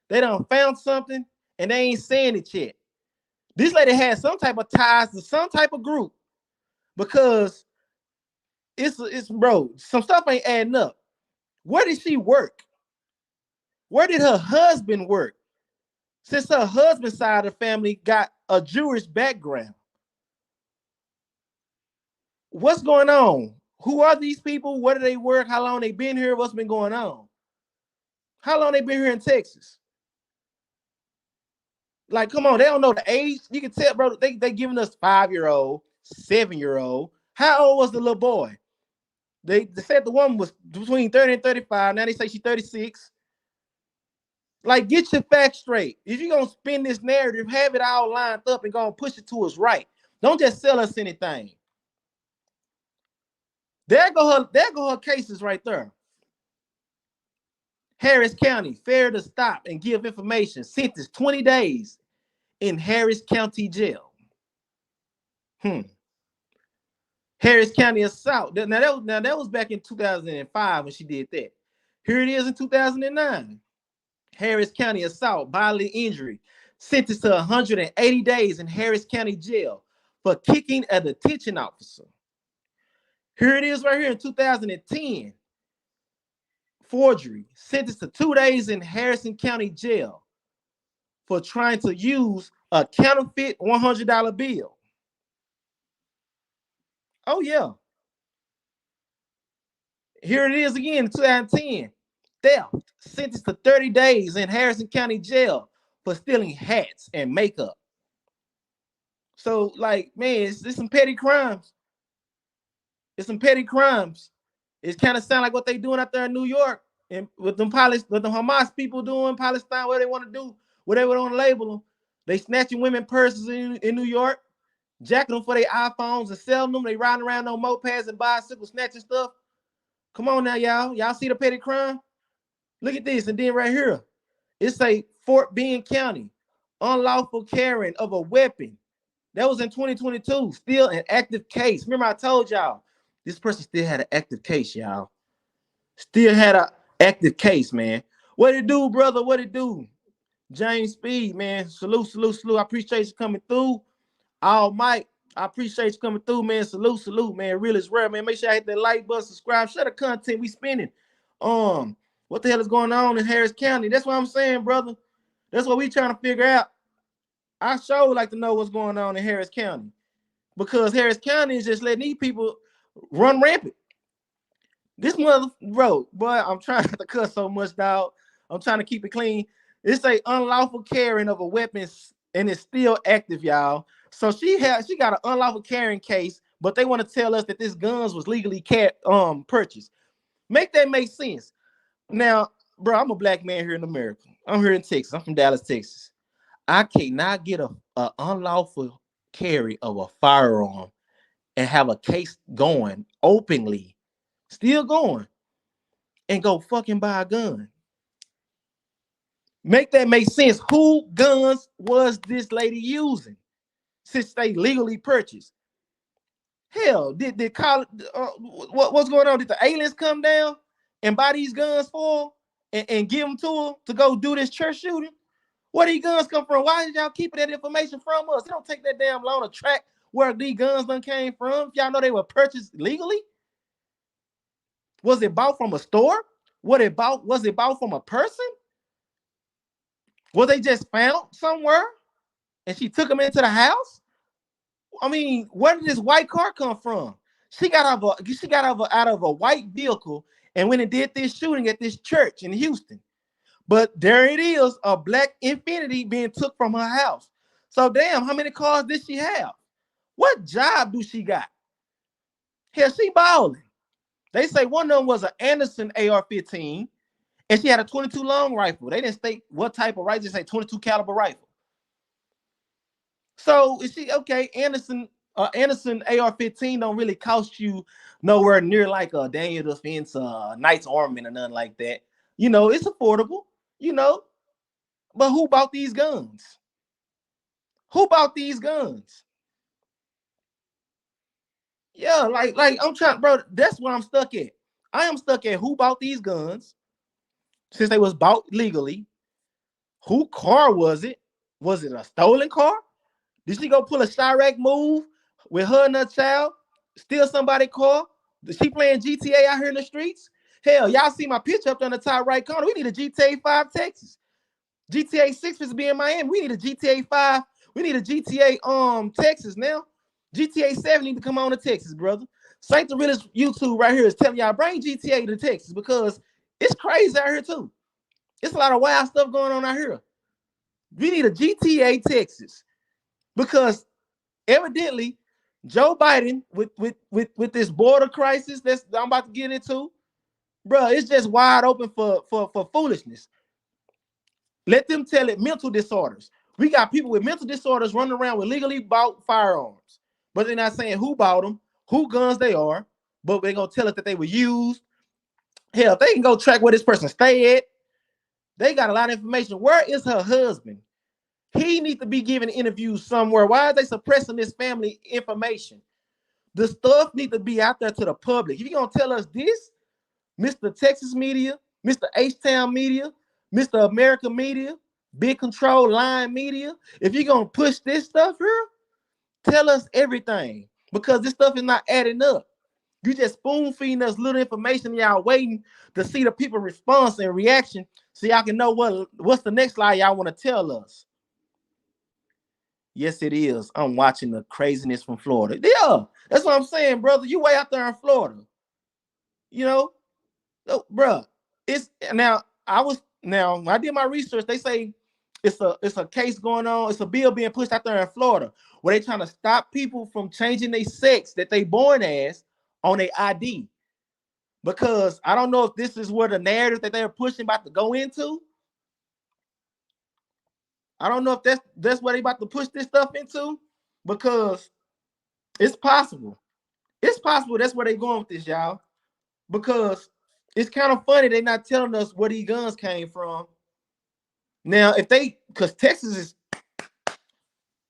They done found something, and they ain't saying it yet. This lady had some type of ties to some type of group, because it's bro, some stuff ain't adding up. Where did she work? Where did her husband work? Since her husband's side of the family got a Jewish background. What's going on? Who are these people? Where do they work? How long they been here? What's been going on? How long they been here in Texas? Like, come on, they don't know the age. You can tell, bro, they giving us 5-year-old, 7-year-old. How old was the little boy? They said the woman was between 30 and 35. Now they say she's 36. Like, get your facts straight. If you're going to spin this narrative, have it all lined up and go and push it to us right. Don't just sell us anything. There go her cases right there. Harris County, fair to stop and give information. Sentence 20 days in Harris County jail. Harris County assault. Now that was back in 2005 when she did that. Here it is in 2009. Harris County assault, bodily injury, sentenced to 180 days in Harris County jail for kicking a detention officer. Here it is right here in 2010. Forgery, sentenced to 2 days in Harrison County jail for trying to use a counterfeit $100 bill. Oh, yeah. Here it is again in 2010. Theft, sentenced to 30 days in Harrison County jail for stealing hats and makeup. So, like, man, it's some petty crimes. It's some petty crimes. It kind of sounds like what they doing out there in New York. And with them Hamas people doing Palestine, what they want to do, whatever they want to label them, they snatching women purses in New York, jacking them for their iPhones and selling them. They riding around on mopeds and bicycles, snatching stuff. Come on now, y'all. Y'all see the petty crime? Look at this. And then right here, it's a Fort Bend County, unlawful carrying of a weapon. That was in 2022, still an active case. Remember I told y'all, this person still had an active case, y'all. Still had an active case, man. What it do, brother? What it do? James Speed, man. Salute, salute, salute. I appreciate you coming through. All Mike, I appreciate you coming through, man. Salute, salute, man. Real is rare, man. Make sure I hit that like button, subscribe, share the content we spending. What the hell is going on in Harris County? That's what I'm saying, brother. That's what we trying to figure out. I sure would like to know what's going on in Harris County, because Harris County is just letting these people run rampant. This mother, boy, I'm trying not to cuss so much, dog. I'm trying to keep it clean. It's a unlawful carrying of a weapon, and it's still active, y'all. So she got an unlawful carrying case, but they want to tell us that this guns was legally purchased. Make that make sense. Now, bro, I'm a black man here in America. I'm here in Texas. I'm from Dallas, Texas. I cannot get a unlawful carry of a firearm and have a case going openly, still going, and go fucking buy a gun. Make that make sense. Who guns was this lady using since they legally purchased? Hell, did what's going on? Did the aliens come down and buy these guns for her and give them to her to go do this church shooting? Where these guns come from? Why did y'all keep that information from us? It don't take that damn long to track where these guns done came from. If y'all know they were purchased legally, was it bought from a store? Was it bought from a person? Was they just found somewhere and she took them into the house? I mean, where did this white car come from? She got out of a white vehicle and went and did this shooting at this church in Houston. But there it is, a black Infiniti being took from her house. So damn, how many cars did she have? What job do she got? Hell, she balling. They say one of them was an Anderson AR-15, and she had a 22 long rifle. They didn't state what type of rifle. They say 22 caliber rifle. So is she okay? Anderson AR-15 don't really cost you nowhere near like a Daniel Defense, Knight's Armament, or nothing like that. You know, it's affordable. You know, but who bought these guns? Who bought these guns? Yeah, like I'm trying, bro. That's where I'm stuck at. I am stuck at who bought these guns since they was bought legally. Who car was it? Was it a stolen car? Did she go pull a Chirac move with her and her child? Steal somebody's car? Is she playing GTA out here in the streets? Hell, y'all see my picture up there in the top right corner. We need a GTA 5 Texas. GTA 6 is being Miami. We need a GTA 5. We need a GTA Texas now. GTA 7 need to come on to Texas, brother. Saint the realest YouTube right here is telling y'all bring GTA to Texas because it's crazy out here too. It's a lot of wild stuff going on out here. We need a GTA Texas because evidently Joe Biden with this border crisis that I'm about to get into, bro, it's just wide open for foolishness. Let them tell it mental disorders. We got people with mental disorders running around with legally bought firearms, but they're not saying who bought them, who guns they are, but they're going to tell us that they were used. Hell, if they can go track where this person stay at, they got a lot of information. Where is her husband? He needs to be giving interviews somewhere. Why are they suppressing this family information? The stuff needs to be out there to the public. If you're going to tell us this, Mr. Texas Media, Mr. H-Town Media, Mr. America Media, Big Control Line Media, if you're going to push this stuff here, tell us everything because this stuff is not adding up. You just spoon feeding us little information. Y'all waiting to see the people response and reaction so y'all can know what's the next lie y'all want to tell us. Yes, it is. I'm watching the craziness from Florida. Yeah, that's what I'm saying, brother. You way out there in Florida. You know, bro. It's now. When I did my research, they say it's a case going on. It's a bill being pushed out there in Florida where they trying to stop people from changing their sex that they born as on their ID. Because I don't know if this is where the narrative that they're pushing about to go into. I don't know if that's what they about to push this stuff into, because it's possible. It's possible that's where they going with this, y'all. Because it's kind of funny they're not telling us where these guns came from. Now, because Texas is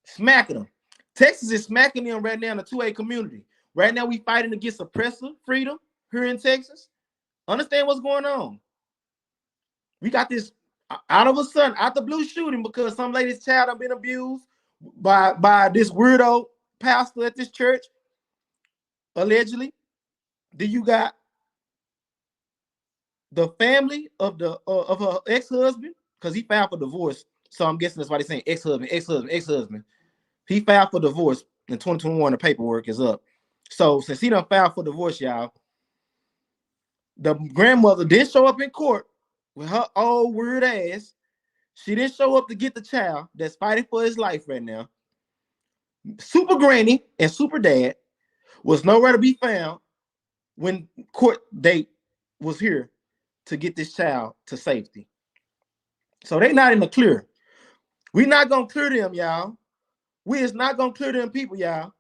smacking them. Texas is smacking them right now in the 2A community. Right now, we fighting against oppressive freedom here in Texas. Understand what's going on. We got this out of a sudden, out the blue shooting because some lady's child have been abused by this weirdo pastor at this church, allegedly. Then you got the family of her ex-husband, because he filed for divorce. So I'm guessing that's why they're saying ex-husband. He filed for divorce in 2021. The paperwork is up. So since he done filed for divorce, y'all, the grandmother didn't show up in court with her old weird ass. She didn't show up to get the child that's fighting for his life right now. Super granny and super dad was nowhere to be found when court date was here to get this child to safety. So they not in the clear. We not gonna clear them, y'all. We is not gonna clear them people, y'all.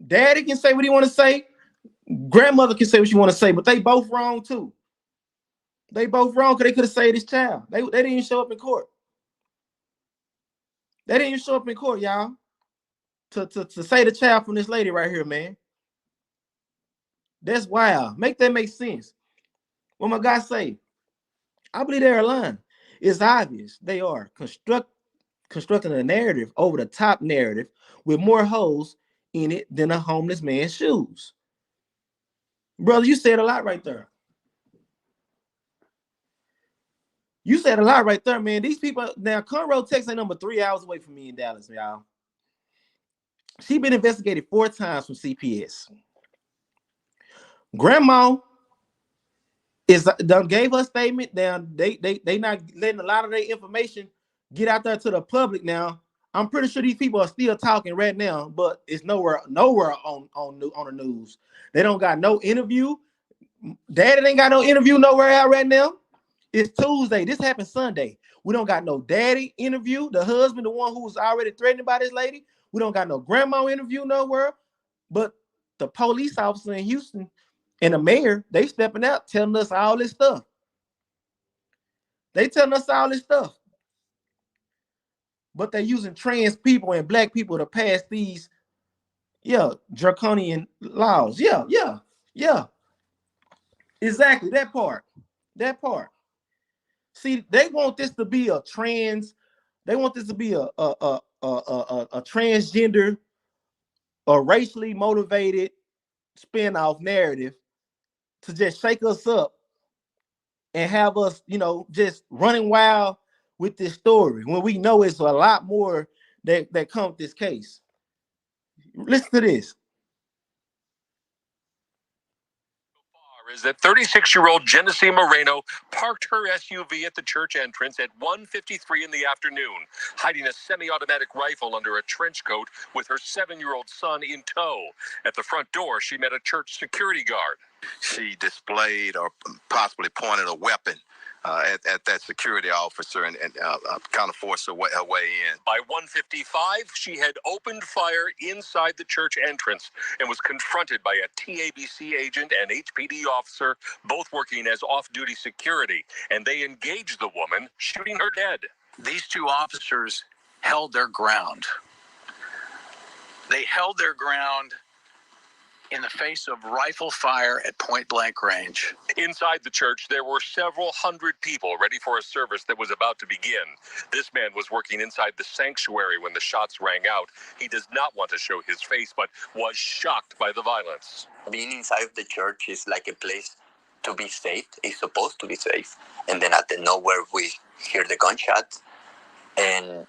Daddy can say what he want to say. Grandmother can say what she want to say, but they both wrong too. They both wrong because they could have saved this child. They didn't even show up in court. They didn't even show up in court, y'all, to save the child from this lady right here, man. That's wild. Make that make sense. What my guy say? I believe they're lying. It's obvious they are constructing a narrative, over the top narrative, with more holes in it than a homeless man's shoes. Brother, you said a lot right there. You said a lot right there, man. These people now, Conroe, Texas, ain't number 3 hours away from me in Dallas, y'all. She been investigated 4 times from CPS. Grandma gave her statement. Now they not letting a lot of their information get out there to the public now. I'm pretty sure these people are still talking right now, but it's nowhere on the news. They don't got no interview. Daddy ain't got no interview nowhere out right now. It's Tuesday. This happened Sunday. We don't got no daddy interview. The husband, the one who was already threatened by this lady. We don't got no grandma interview nowhere. But the police officer in Houston and the mayor, they stepping out telling us all this stuff. They telling us all this stuff. But they're using trans people and black people to pass these, draconian laws. Yeah. Exactly, that part. See, they want this to be a trans. They want this to be a transgender, a racially motivated spin-off narrative to just shake us up and have us, just running wild with this story when we know it's a lot more that come with this case. Listen to this. Is that 36-year-old Genesee Moreno parked her SUV at the church entrance at 1:53 in the afternoon, hiding a semi-automatic rifle under a trench coat with her 7-year-old son in tow. At the front door, she met a church security guard. She displayed or possibly pointed a weapon at that security officer and kind of forced her way in. By 1:55, she had opened fire inside the church entrance and was confronted by a TABC agent and HPD officer, both working as off-duty security, and they engaged the woman, shooting her dead. These 2 officers held their ground. They held their ground in the face of rifle fire at point-blank range. Inside the church, there were several hundred people ready for a service that was about to begin. This man was working inside the sanctuary when the shots rang out. He does not want to show his face, but was shocked by the violence. Being inside of the church is like a place to be safe. It's supposed to be safe. And then out of nowhere, we hear the gunshots, and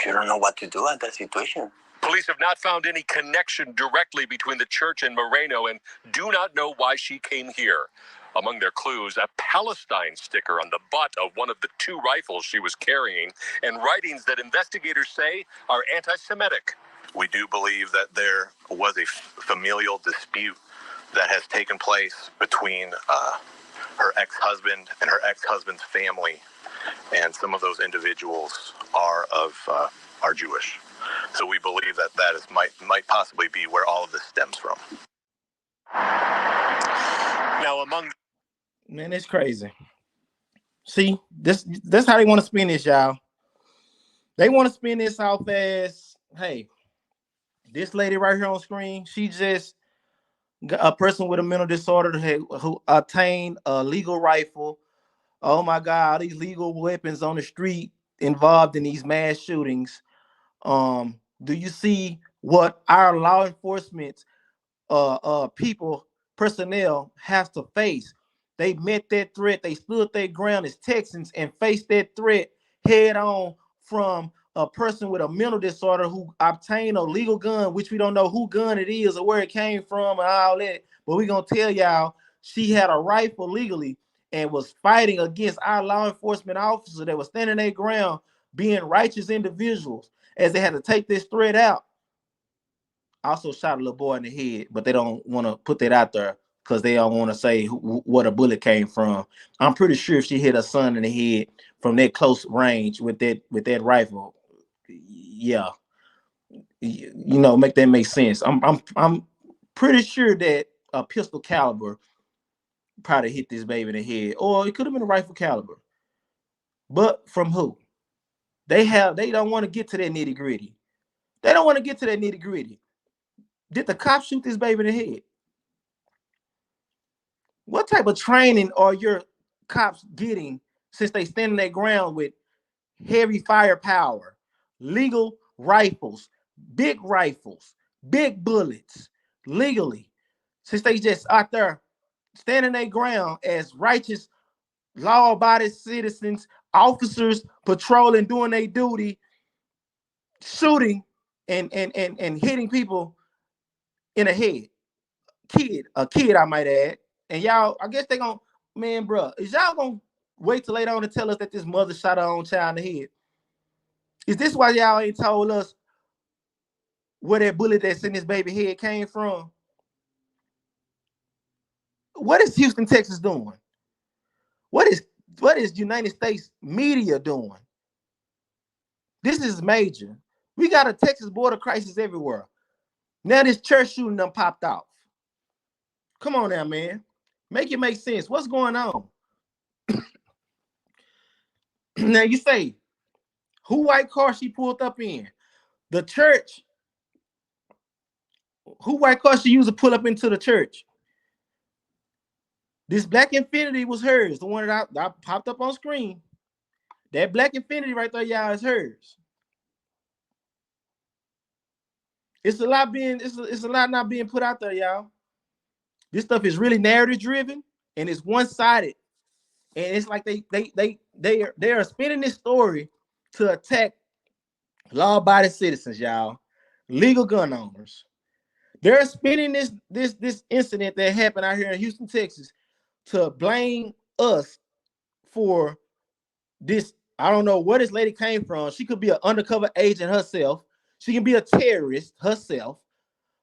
you don't know what to do at that situation. Police have not found any connection directly between the church and Moreno and do not know why she came here. Among their clues, a Palestine sticker on the butt of one of the 2 rifles she was carrying, and writings that investigators say are anti-Semitic. We do believe that there was a familial dispute that has taken place between her ex-husband and her ex-husband's family, and some of those individuals are Jewish. So we believe that might possibly be where all of this stems from. Now, among Man, it's crazy. See, that's how they want to spin this, y'all. They want to spin this off as, hey, this lady right here on screen, she just a person with a mental disorder who obtained a legal rifle. Oh my God, these legal weapons on the street involved in these mass shootings. Do you see what our law enforcement personnel have to face? They met that threat, they stood their ground as Texans and faced that threat head on from a person with a mental disorder who obtained a legal gun, which we don't know who gun it is or where it came from and all that. But we're gonna tell y'all she had a rifle legally and was fighting against our law enforcement officers that was standing their ground, being righteous individuals as they had to take this threat out. Also shot a little boy in the head, but they don't want to put that out there because they don't want to say what a bullet came from. I'm pretty sure if she hit her son in the head from that close range with that rifle, yeah, you know, make that make sense. I'm pretty sure that a pistol caliber probably hit this baby in the head, or it could have been a rifle caliber. But from who? They don't want to get to that nitty gritty. They don't want to get to that nitty gritty. Did the cop shoot this baby in the head? What type of training are your cops getting since they standing their ground with heavy firepower, legal rifles, big bullets, legally, since they just out there standing their ground as righteous, law-abiding citizens, officers patrolling, doing their duty, shooting and hitting people in the head? A kid, I might add. And y'all, I guess they gonna, man, bro, is y'all gonna wait till later on to tell us that this mother shot her own child in the head? Is this why y'all ain't told us where that bullet that's in this baby head came from? What is Houston, Texas doing? What is United States media doing? This is major. We got a Texas border crisis everywhere. Now this church shooting done popped off. Come on now, man. Make it make sense. What's going on? Now you say, who white car she pulled up in? The church. Who white car she used to pull up into the church? This black Infinity was hers. The one that I popped up on screen. That black Infinity right there, y'all, is hers. It's a lot not being put out there, y'all. This stuff is really narrative driven and it's one-sided. And it's like they are spinning this story to attack law-abiding citizens, y'all, legal gun owners. They're spinning this incident that happened out here in Houston, Texas, to blame us for this. I don't know where this lady came from. She could be an undercover agent herself. She can be a terrorist herself,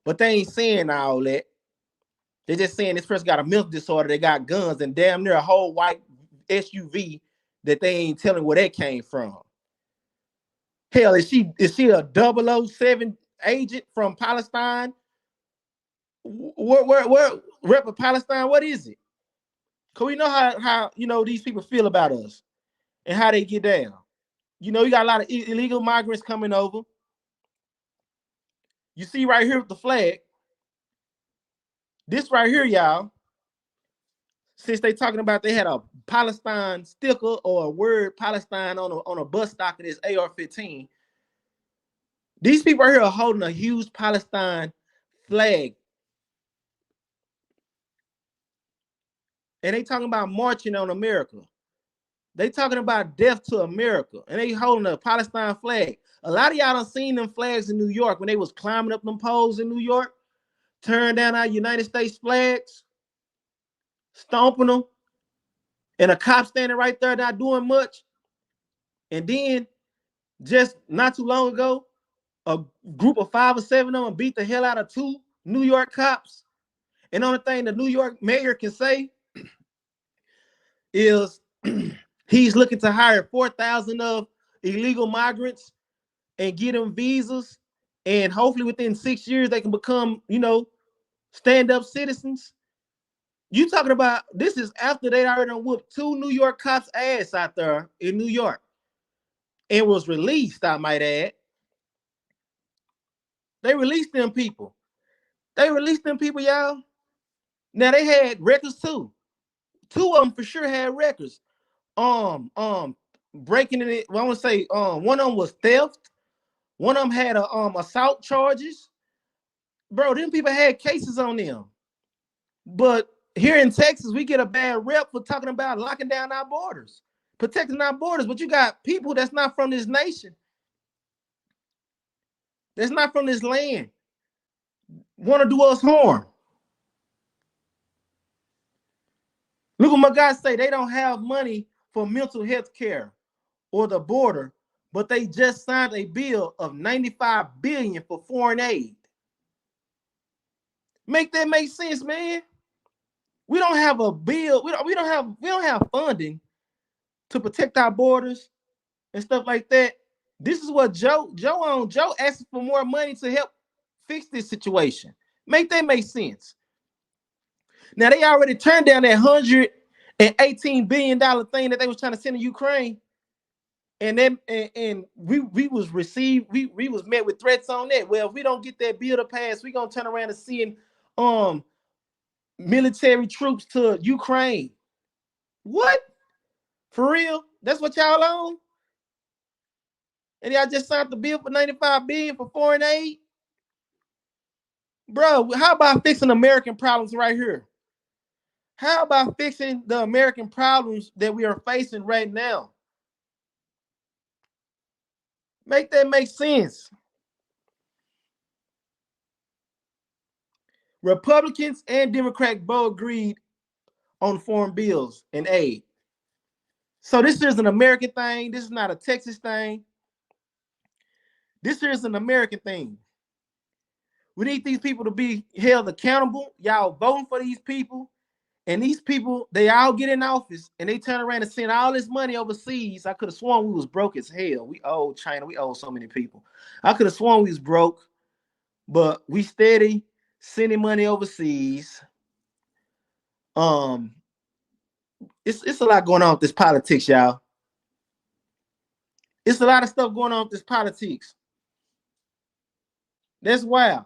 but they ain't saying all that. They're just saying this person got a mental disorder. They got guns and damn near a whole white SUV that they ain't telling where that came from. Hell, is she a 007 agent from Palestine? Where rep of Palestine? What is it? Cause we know how you know these people feel about us and how they get down. You know, you got a lot of illegal migrants coming over. You see right here with the flag. This right here, y'all. Since they talking about they had a Palestine sticker or a word Palestine on a bus stop of this AR-15. These people right here are holding a huge Palestine flag. And they talking about marching on America. They talking about death to America. And they holding a Palestine flag. A lot of y'all done seen them flags in New York when they was climbing up them poles in New York, tearing down our United States flags, stomping them, and a cop standing right there not doing much. And then just not too long ago, a group of 5 or 7 of them beat the hell out of 2 New York cops. And the only thing the New York mayor can say is he's looking to hire 4,000 of illegal migrants and get them visas. And hopefully within 6 years, they can become, stand-up citizens. You talking about this is after they already whooped 2 New York cops' ass out there in New York and was released, I might add. They released them people. Y'all. Now they had records too. 2 of them for sure had records. Breaking it. Well, I want to say one of them was theft. One of them had assault charges. Bro, them people had cases on them. But here in Texas, we get a bad rep for talking about locking down our borders, protecting our borders. But you got people that's not from this nation, that's not from this land, want to do us harm. Look what my guys say. They don't have money for mental health care or the border, but they just signed a bill of $95 billion for foreign aid. Make that make sense, man? We don't have a bill. We don't have funding to protect our borders and stuff like that. This is what Joe asking for more money to help fix this situation. Make that make sense? Now they already turned down that $118 billion thing that they was trying to send to Ukraine. And then we was met with threats on that. Well, if we don't get that bill to pass, we're gonna turn around and send military troops to Ukraine. What? For real? That's what y'all on? And y'all just signed the bill for $95 billion for foreign aid? Bro, how about fixing American problems right here? How about fixing the American problems that we are facing right now? Make that make sense. Republicans and Democrats both agreed on foreign bills and aid. So this is an American thing. This is not a Texas thing. This is an American thing. We need these people to be held accountable. Y'all voting for these people. And these people, they all get in office and they turn around and send all this money overseas. I could have sworn we was broke as hell. We owe China. We owe so many people. I could have sworn we was broke, but we steady sending money overseas. It's a lot going on with this politics, y'all. It's a lot of stuff going on with this politics. That's wild.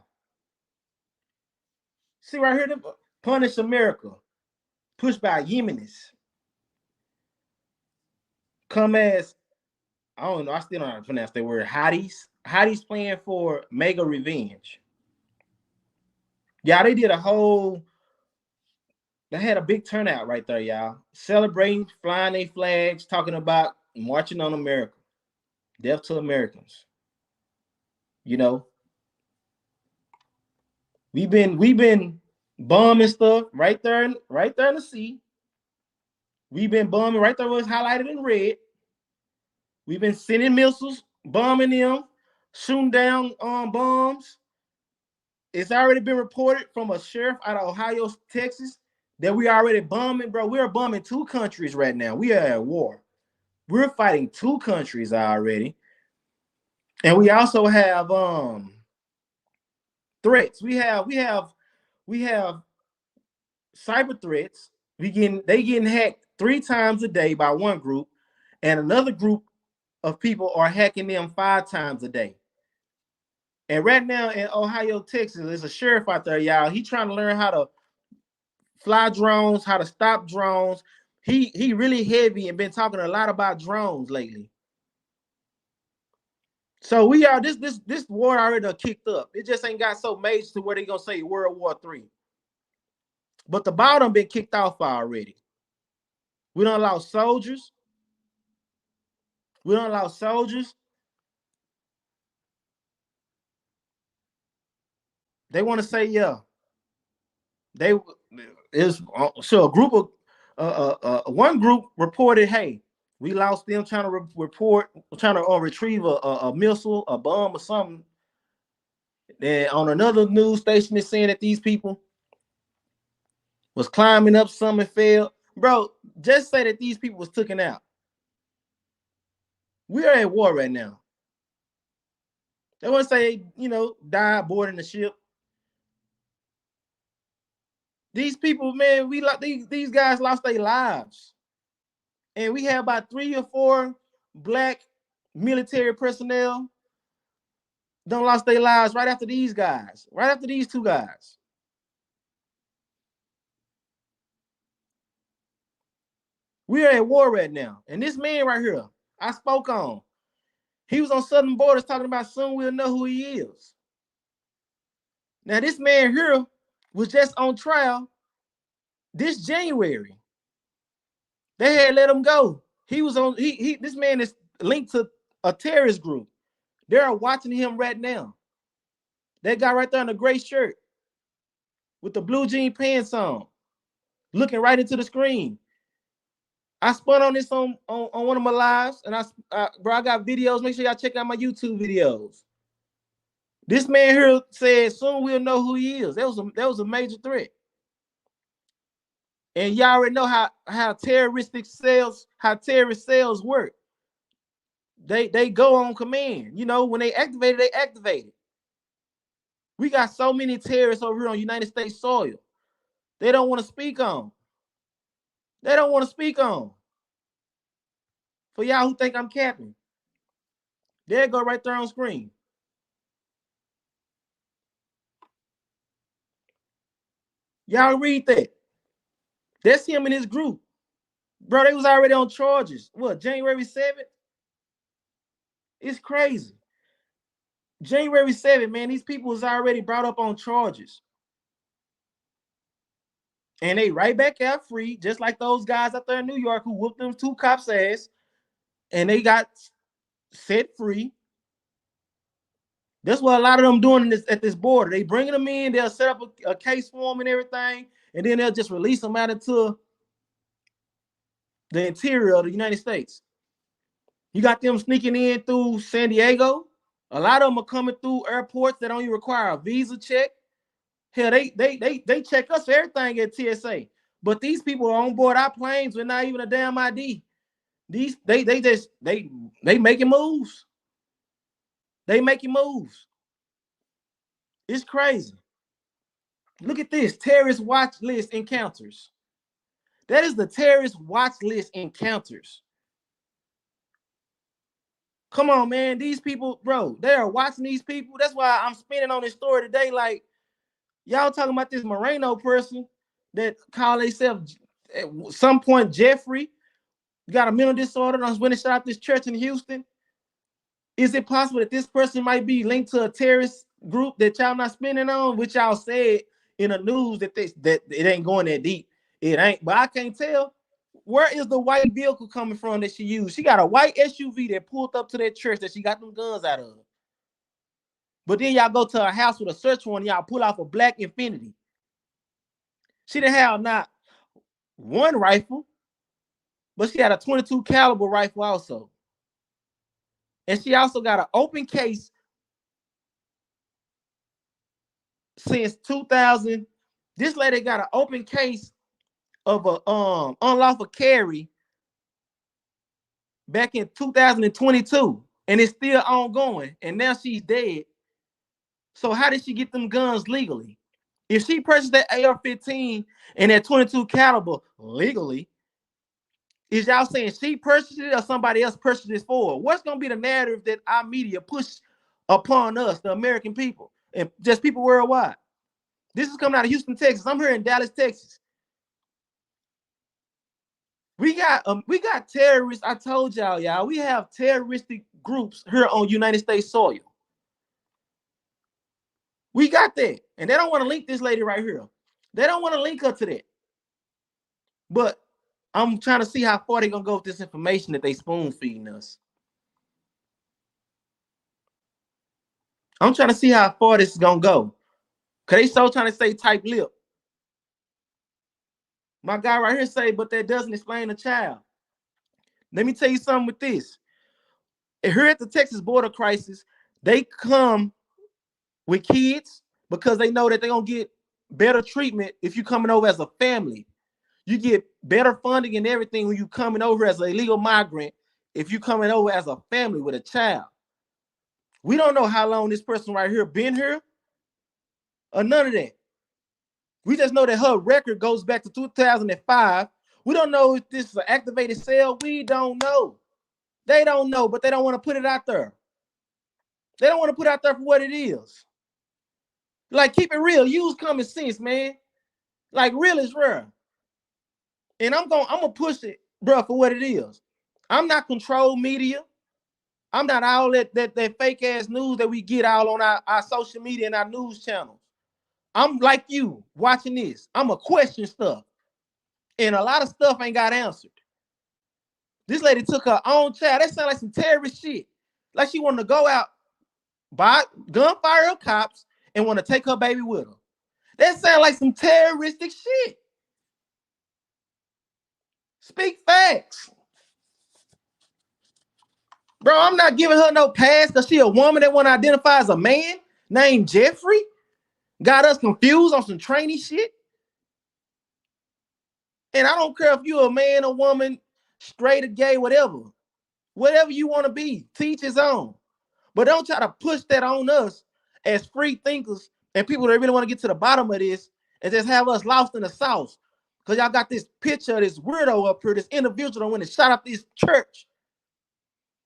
See right here, punish America. Pushed by Yemenis. Come as, I don't know, I still don't know how to pronounce that word. Houthis playing for mega revenge. Yeah, they did they had a big turnout right there, y'all. Celebrating, flying their flags, talking about marching on America. Death to Americans. You know, we've been bombing stuff right there in the sea. We've been bombing right there, was highlighted in red. We've been sending missiles, bombing them, shooting down bombs. It's already been reported from a sheriff out of Ohio, Texas, that we already bombing, bro. We're bombing 2 countries right now. We are at war. We're fighting 2 countries already. And we also have threats. We have cyber threats. They getting hacked 3 times a day by one group, and another group of people are hacking them 5 times a day. And right now in Ohio, Texas, there's a sheriff out there, y'all. He trying to learn how to fly drones, how to stop drones. He really heavy and been talking a lot about drones lately. So we are this war already kicked up. It just ain't got so major to where they gonna say World War III. But the ball done been kicked off already. We don't allow soldiers. They want to say, yeah. They is so a group of one group reported, hey, we lost them trying to retrieve a missile, a bomb, or something. Then on another news station is saying that these people was climbing up some and fell. Bro, just say that these people was taken out. We are at war right now. They want to say, you know, died boarding the ship. These people, man, these guys lost their lives. And we have about 3 or 4 black military personnel done lost their lives right after these guys, right after these 2 guys. We are at war right now. And this man right here, I spoke on, he was on Southern Borders talking about soon we'll know who he is. Now, this man here was just on trial this January. They had let him go. He was on, this man is linked to a terrorist group. They're watching him right now. That guy right there in the gray shirt with the blue jean pants on, looking right into the screen. I spun on this on one of my lives, and bro, I got videos. Make sure y'all check out my YouTube videos. This man here said, soon we'll know who he is. That was a major threat. And y'all already know how terrorist cells work. They go on command. You know, when they activate it, they activate it. We got so many terrorists over here on United States soil. They don't want to speak on. They don't want to speak on. For y'all who think I'm capping, there it go right there on screen. Y'all read that. That's him and his group. Bro, they was already on charges. What, January 7th? It's crazy. January 7th, man, these people was already brought up on charges. And they right back out free, just like those guys out there in New York who whooped them 2 cops' ass. And they got set free. That's what a lot of them doing at this border. They bringing them in, they'll set up a case for them and everything, and then they'll just release them out into the interior of the United States. You got them sneaking in through San Diego. A lot of them are coming through airports that don't even require a visa check. Hell, they check us for everything at TSA. But these people are on board our planes with not even a damn ID. They making moves. They making moves. It's crazy. Look at this, terrorist watch list encounters. That is the terrorist watch list encounters. Come on, man. These people, bro, they are watching these people. That's why I'm spinning on this story today. Like, y'all talking about this Moreno person that called themselves at some point Jeffrey, got a mental disorder, and when they shot up this church in Houston. Is it possible that this person might be linked to a terrorist group that y'all not spinning on, which y'all said in the news that it ain't going that deep? It ain't, but I can't tell. Where is the white vehicle coming from that she used? She got a white SUV that pulled up to that church that she got them guns out of. But then y'all go to a house with a search warrant, y'all pull off a black Infinity. She didn't have not one rifle, but she had a 22 caliber rifle also. And she also got an open case since 2000. This lady got an open case of a unlawful carry back in 2022, and it's still ongoing, and now she's dead. So how did she get them guns legally? If she purchased that AR-15 and that 22 caliber legally, is y'all saying she purchased it or somebody else purchased it for her? What's going to be the narrative that our media push upon us, the American people, and just people worldwide? This is coming out of Houston, Texas. I'm here in Dallas, Texas. We got terrorists. I told y'all, we have terroristic groups here on United States soil. We got that. And they don't want to link this lady right here. They don't want to link her to that. But I'm trying to see how far they're going to go with this information that they spoon feeding us. I'm trying to see how far this is going to go. Because they so trying to say type lip. My guy right here say, but that doesn't explain the child. Let me tell you something with this. Here at the Texas border crisis, they come with kids because they know that they're going to get better treatment if you coming over as a family. You get better funding and everything when you coming over as an illegal migrant if you coming over as a family with a child. We don't know how long this person right here been here or none of that. We just know that her record goes back to 2005. We don't know if this is an activated cell. We don't know. They don't know, but they don't want to put it out there. They don't want to put it out there for what it is. Like, keep it real. Use common sense, man. Like, real is rare. And I'm gonna push it, bro, for what it is. I'm not controlled media. I'm not all that fake ass news that we get out on our social media and our news channels. I'm like you watching this. I'm a question stuff. And a lot of stuff ain't got answered. This lady took her own child. That sounds like some terrorist shit. Like she wanted to go out, buy gunfire her cops, and want to take her baby with her. That sounds like some terroristic shit. Speak facts. Bro, I'm not giving her no pass because she a woman that want to identify as a man named Jeffrey. Got us confused on some trainee shit. And I don't care if you're a man or woman, straight or gay, whatever. Whatever you want to be, teach his own. But don't try to push that on us as free thinkers and people that really want to get to the bottom of this and just have us lost in the sauce. Because y'all got this picture of this weirdo up here, this individual that went and shot up this church.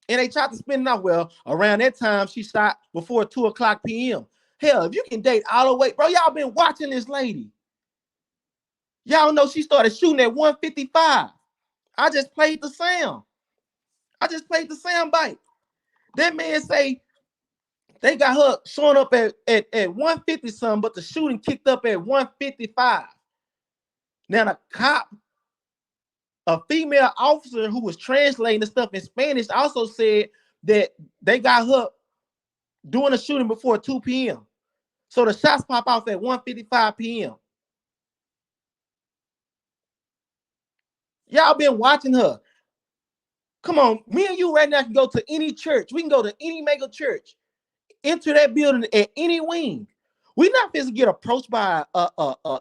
And they tried to spin it off. Well, around that time, she shot before 2 o'clock p.m. Hell, if you can date all the way, bro, y'all been watching this lady. Y'all know she started shooting at 1:55. I just played the sound. I just played the sound bite. That man say they got her showing up at 1:50 something, but the shooting kicked up at 1:55. Now the cop, a female officer who was translating the stuff in Spanish, also said that they got her doing a shooting before 2 p.m. So the shots pop off at 1:55 p.m. Y'all been watching her. Come on, me and you right now can go to any church. We can go to any mega church, enter that building at any wing. We're not supposed to get approached by a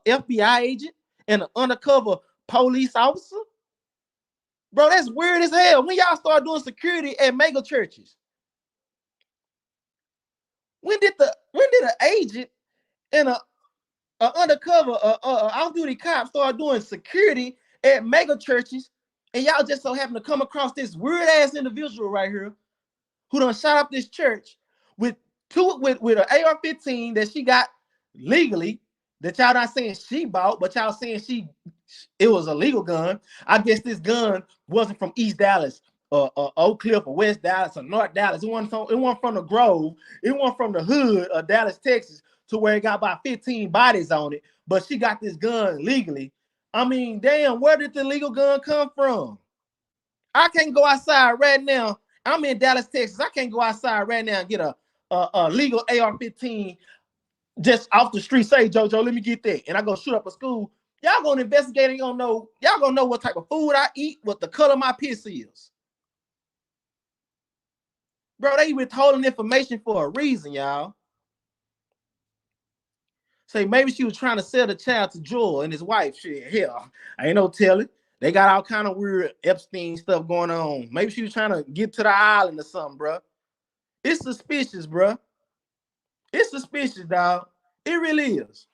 FBI agent and an undercover police officer. Bro, that's weird as hell. When y'all start doing security at mega churches? When did an agent and a undercover off-duty cop start doing security at mega churches, and y'all just so happen to come across this weird ass individual right here who done shot up this church with an AR-15 that she got legally, that y'all not saying she bought, but y'all saying it was a legal gun. I guess this gun wasn't from East Dallas or Oak Cliff or West Dallas or North Dallas. It wasn't from the Grove. It wasn't from the hood of Dallas, Texas, to where it got about 15 bodies on it. But she got this gun legally. I mean, damn, where did the legal gun come from? I can't go outside right now. I'm in Dallas, Texas. I can't go outside right now and get a legal AR-15 just off the street. Say, JoJo, let me get that. And I go shoot up a school. Y'all gonna investigate and y'all gonna know what type of food I eat, what the color of my piss is. Bro, they withholding information for a reason, y'all. Say maybe she was trying to sell the child to Joel and his wife. Shit, hell, I ain't no telling. They got all kind of weird Epstein stuff going on. Maybe she was trying to get to the island or something, bro. It's suspicious, bro. It's suspicious, dog. It really is.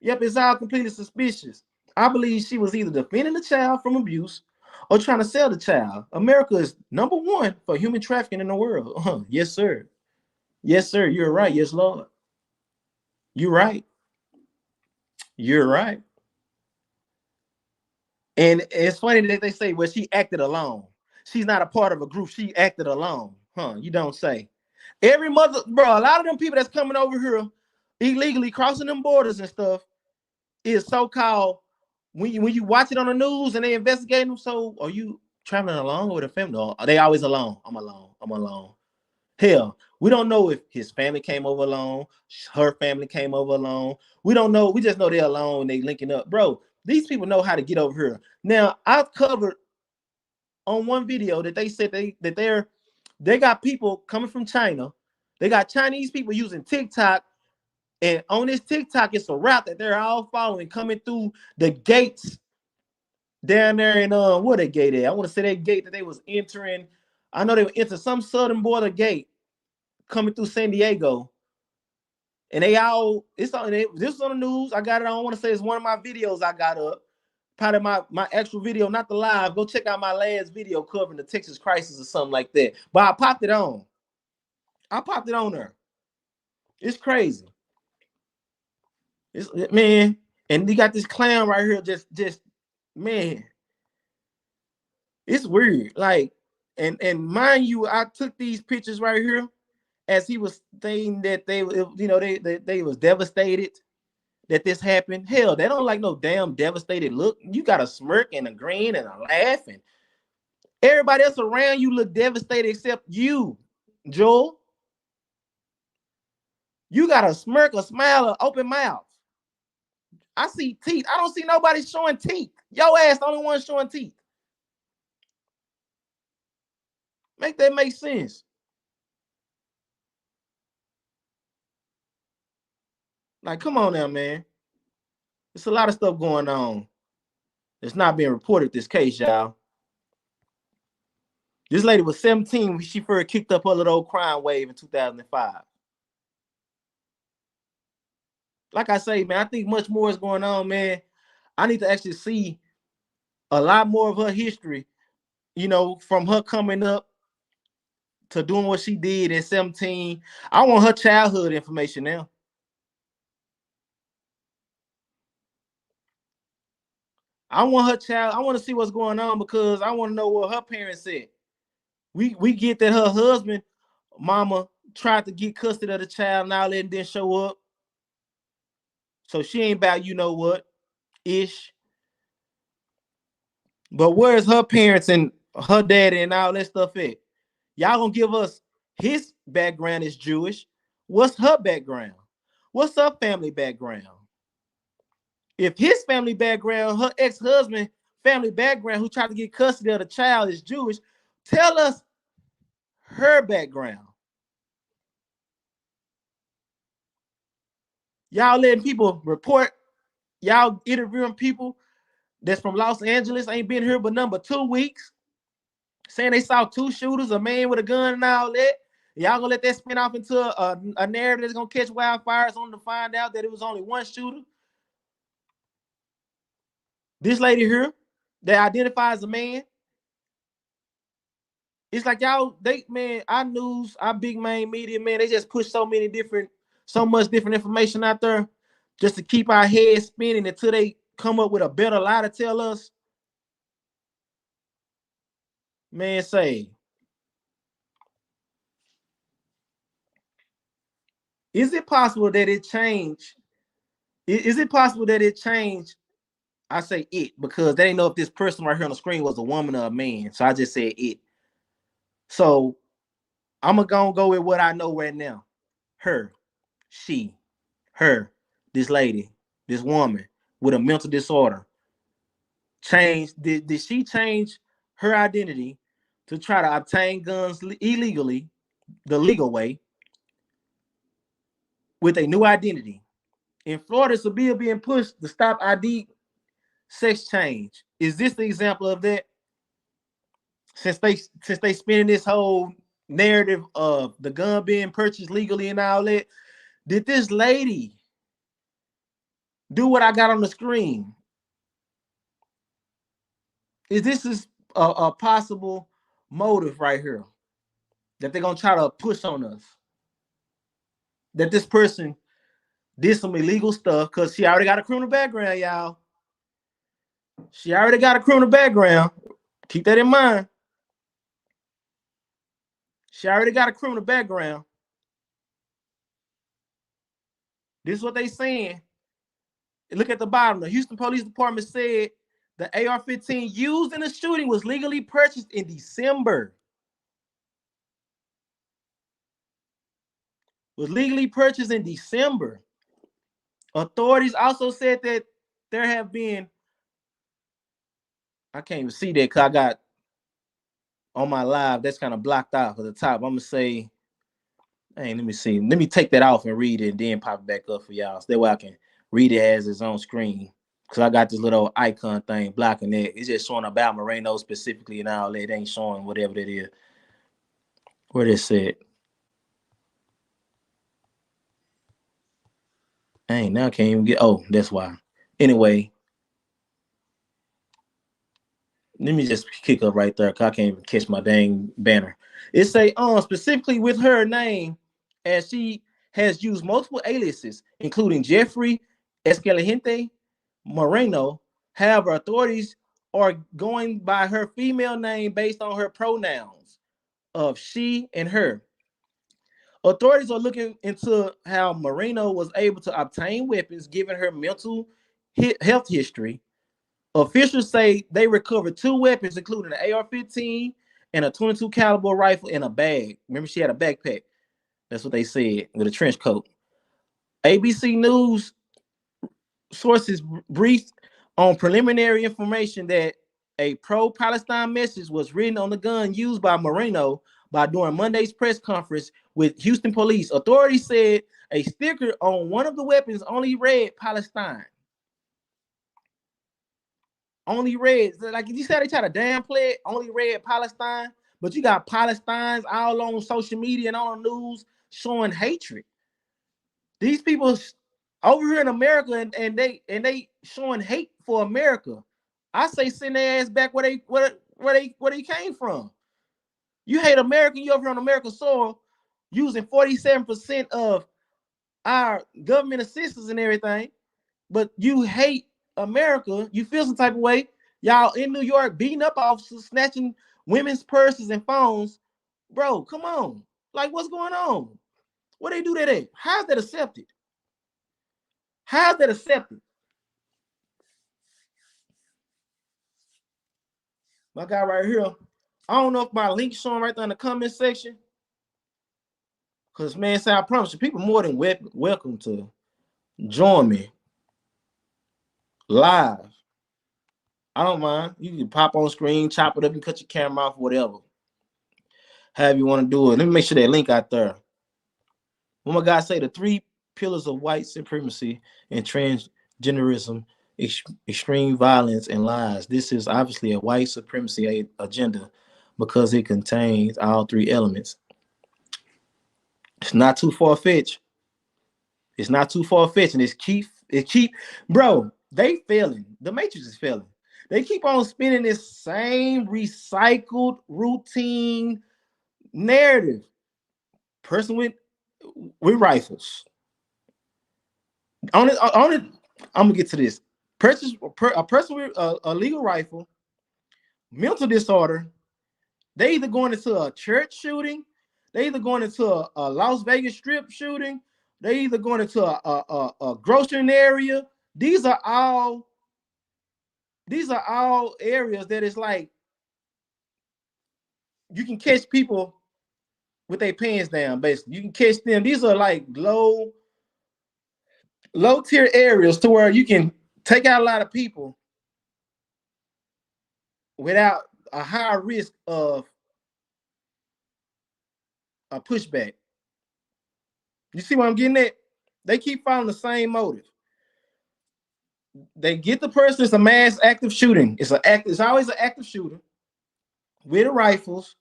Yep, it's all completely suspicious. I believe she was either defending the child from abuse or trying to sell the child. America is #1 for human trafficking in the world. Yes, sir. Yes, sir. You're right. Yes, Lord. You're right. You're right. And it's funny that they say, well, she acted alone. She's not a part of a group. She acted alone. You don't say. Every mother, bro, a lot of them people that's coming over here illegally crossing them borders and stuff is so-called, when you watch it on the news and they investigate them, so are you traveling alone or with a family? No, are they always alone? I'm alone. Hell, we don't know if his family came over alone, her family came over alone. We don't know. We just know they're alone. They linking up. Bro, these people know how to get over here. Now, I've covered on one video that they said they got people coming from China. They got Chinese people using TikTok And on this TikTok, it's a route that they're all following, coming through the gates down there in what that gate at? I want to say that gate that they was entering. I know they were entering some southern border gate coming through San Diego. And they all, this is on the news. I got it. I don't want to say it's one of my videos I got up. Part of my actual video, not the live. Go check out my last video covering the Texas crisis or something like that. But I popped it on. I popped it on there. It's crazy. It's, man, and you got this clown right here. Just man, it's weird. Like, and mind you, I took these pictures right here as he was saying that they was devastated that this happened. Hell, they don't like no damn devastated look. You got a smirk and a grin and a laugh, and everybody else around you look devastated except you, Joel. You got a smirk, a smile, an open mouth. I see teeth. I don't see nobody showing teeth. Your ass the only one showing teeth. Make that make sense. Like, come on now, man. There's a lot of stuff going on. It's not being reported, this case, y'all. This lady was 17 when she first kicked up her little old crime wave in 2005. Like I say, man, I think much more is going on, man. I need to actually see a lot more of her history, from her coming up to doing what she did at 17. I want her childhood information now. I want to see what's going on, because I want to know what her parents said. We get that her husband, mama, tried to get custody of the child and all that and didn't show up. So she ain't about what ish. But where's her parents and her daddy and all that stuff at? Y'all gonna give us his background is Jewish. What's her background? What's her family background? If his family background, her ex-husband family background, who tried to get custody of the child, is Jewish, tell us her background. Y'all letting people report, y'all interviewing people that's from Los Angeles, ain't been here but number 2 weeks, saying they saw 2 shooters, a man with a gun and all that. Y'all gonna let that spin off into a narrative that's gonna catch wildfires on to find out that it was only 1 shooter? This lady here that identifies a man. It's like y'all, our news, our big main media, man, they just push so much different information out there just to keep our heads spinning until they come up with a better lie to tell us. Man, say, is it possible that it changed? Is it possible that it changed? I say it because they didn't know if this person right here on the screen was a woman or a man. So I just said it. So I'm gonna go with what I know right now. Her, she, her, this lady, this woman with a mental disorder. Did she change her identity to try to obtain guns illegally, the legal way, with a new identity? In Florida, it's a bill being pushed to stop ID sex change. Is this the example of that? Since they spinning this whole narrative of the gun being purchased legally and all that, did this lady do what I got on the screen? Is this a possible motive right here that they're gonna try to push on us? That this person did some illegal stuff because she already got a criminal background, y'all. She already got a criminal background. Keep that in mind. She already got a criminal background. This is what they saying. Look at the bottom. The Houston Police Department said the AR-15 used in the shooting was legally purchased in December. Was legally purchased in December. Authorities also said that there have been, I can't even see that because I got on my live, that's kind of blocked out at the top. I'm going to say Hey, let me see. Let me take that off and read it and then pop it back up for y'all. So that way I can read it as its own screen. Because I got this little icon thing blocking it. It's just showing about Moreno specifically and all that. It ain't showing whatever that is. Where this at? Dang, now I can't even get. Oh, that's why. Anyway, let me just kick up right there because I can't even catch my dang banner. It say specifically with her name, as she has used multiple aliases, including Jeffrey Escalante Moreno. However, authorities are going by her female name based on her pronouns of she and her. Authorities are looking into how Moreno was able to obtain weapons given her mental health history. Officials say they recovered 2 weapons, including an AR-15 and a 22 caliber rifle in a bag. Remember, she had a backpack. That's what they said, with a trench coat. ABC News sources briefed on preliminary information that a pro-Palestine message was written on the gun used by Moreno by during Monday's press conference with Houston police. Authorities said a sticker on one of the weapons only read Palestine. Only read, like you said, they try to downplay it, only read Palestine, but you got Palestinians all on social media and on the news showing hatred. These people over here in America and they showing hate for America. I say send their ass back where they came from. You hate America, you over here on American soil using 47% of our government assistance and everything, but you hate America. You feel some type of way. Y'all in New York beating up officers, snatching women's purses and phones. Bro, come on. Like, what's going on? What they do that at? How's that accepted? How's that accepted? My guy right here. I don't know if my link's showing right there in the comment section. Because, man, I promise you, people more than welcome to join me live. I don't mind. You can pop on screen, chop it up, and cut your camera off, whatever. However you want to do it. Let me make sure that link out there. What my guy say, the 3 pillars of white supremacy and transgenderism, extreme violence, and lies. This is obviously a white supremacy agenda because it contains all 3 elements. It's not too far-fetched. It's not too far-fetched, and it keep, bro, they failing. The Matrix is failing. They keep on spinning this same recycled routine narrative. Person with rifles. On it, I'm gonna get to this. A person with a legal rifle, mental disorder. They either going into a church shooting, they either going into a Las Vegas strip shooting, they either going into a grocery area. These are all areas that is like you can catch people with their pants down. Basically, you can catch them. These are like low tier areas to where you can take out a lot of people without a high risk of a pushback. You see what I'm getting at? They keep following the same motive. They get the person. It's a mass active shooting. It's always an active shooter with rifles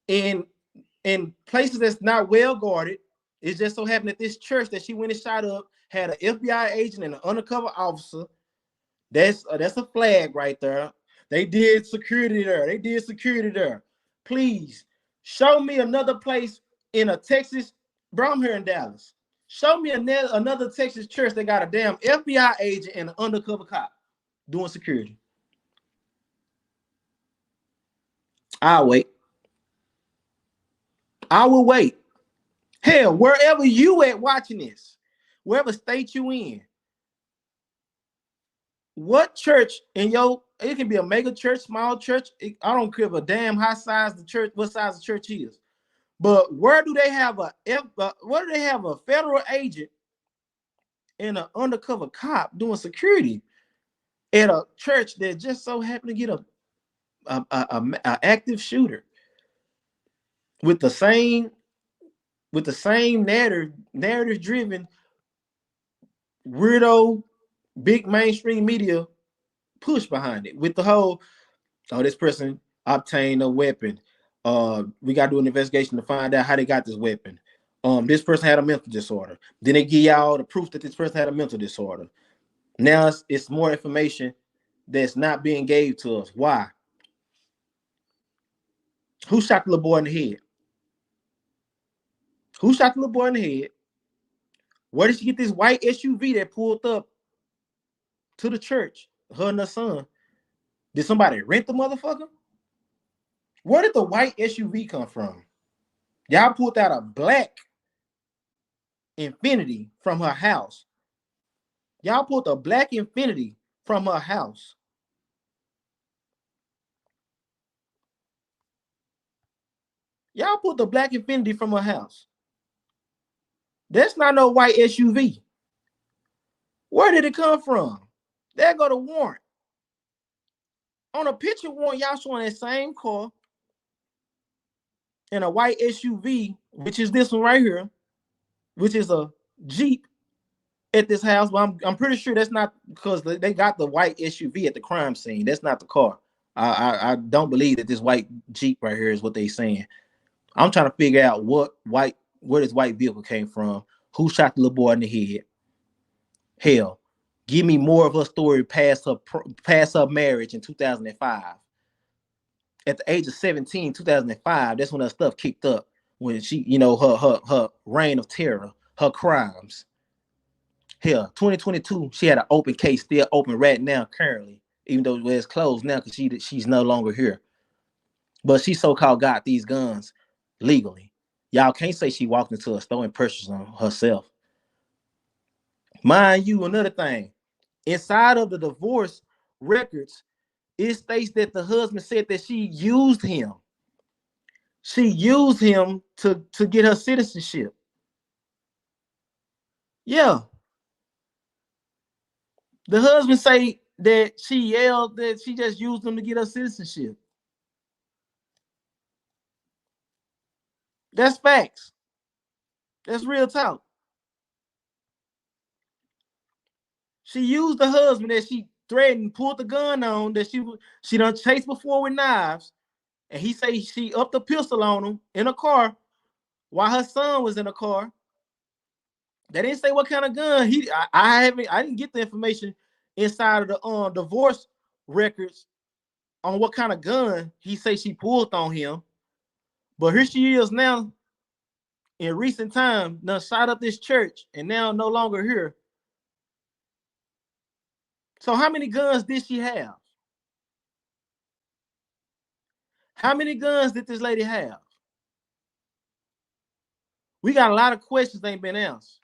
in places that's not well guarded. It just so happened that this church that she went and shot up had an FBI agent and an undercover officer. That's a flag right there. They did security there. Please show me another place in a Texas. Bro, I'm here in Dallas. Show me another Texas church that got a damn FBI agent and an undercover cop doing security. I'll wait. I will wait. Hell, wherever you at watching this, wherever state you in, what church in it can be a mega church, small church. I don't care a damn how size the church, what size the church is. But where do they have a federal agent and an undercover cop doing security at a church that just so happened to get a active shooter with the same with the same narrative driven weirdo big mainstream media push behind it with the whole, oh, this person obtained a weapon. We got to do an investigation to find out how they got this weapon. This person had a mental disorder. Then they give y'all the proof that this person had a mental disorder. Now it's more information that's not being gave to us. Why? Who shot the little boy in the head? Who shot the little boy in the head? Where did she get this white SUV that pulled up to the church? Her and her son. Did somebody rent the motherfucker? Where did the white SUV come from? Y'all pulled out a black Infinity from her house. Y'all pulled a black Infinity from her house. Y'all pulled the black Infinity from her house. That's not no white SUV. Where did it come from? There go the warrant. On a picture warrant, y'all showing that same car in a white SUV, which is this one right here, which is a Jeep at this house. But I'm pretty sure that's not, because they got the white SUV at the crime scene. That's not the car. I don't believe that this white Jeep right here is what they saying. I'm trying to figure out where this white vehicle came from. Who shot the little boy in the head? Hell, give me more of her story past her marriage in 2005. At the age of 17, 2005, that's when her stuff kicked up. When she, her reign of terror, her crimes. Hell, 2022, she had an open case still open right now currently, even though it's closed now because she's no longer here. But she so-called got these guns legally. Y'all can't say she walked into a store and purchased them herself. Mind you, another thing, inside of the divorce records, it states that the husband said that she used him. She used him to get her citizenship. Yeah. The husband say that she yelled that she just used him to get her citizenship. That's facts. That's real talk. She used the husband that she threatened, pulled the gun on, that she done chased before with knives, and he say she upped the pistol on him in a car while her son was in a car. They didn't say what kind of gun. I didn't get the information inside of the divorce records on what kind of gun he say she pulled on him. But here she is now in recent time, now shot up this church and now no longer here. So how many guns did she have? How many guns did this lady have? We got a lot of questions that ain't been answered.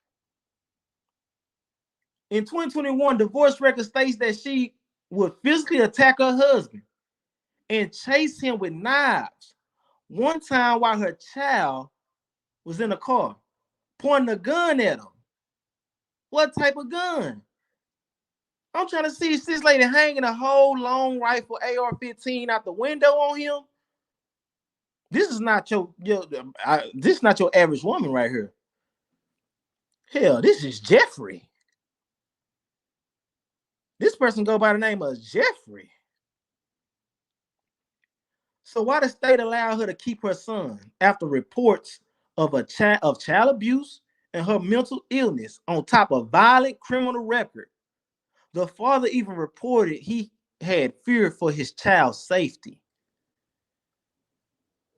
In 2021, divorce record states that she would physically attack her husband and chase him with knives. One time while her child was in a car, pointing a gun at him. What type of gun? I'm trying to see, is this lady hanging a whole long rifle AR-15 out the window on him? This is not your average woman right here. Hell, this is Jeffrey. This person go by the name of Jeffrey. So why the state allow her to keep her son after reports of child abuse and her mental illness on top of violent criminal record? The father even reported he had fear for his child's safety.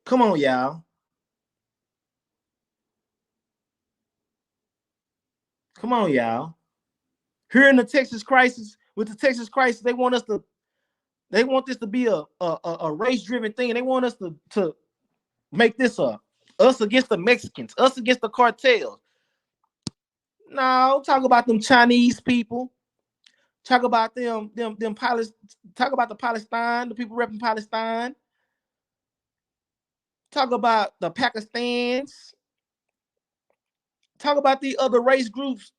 Come on, y'all. Come on, y'all. Here in the Texas crisis, with the Texas crisis, they want this to be a race-driven thing. They want us to make this us against the Mexicans, us against the cartels. No, talk about them Chinese people. Talk about them talk about the Palestine, the people repping Palestine. Talk about the Pakistans. Talk about the other race groups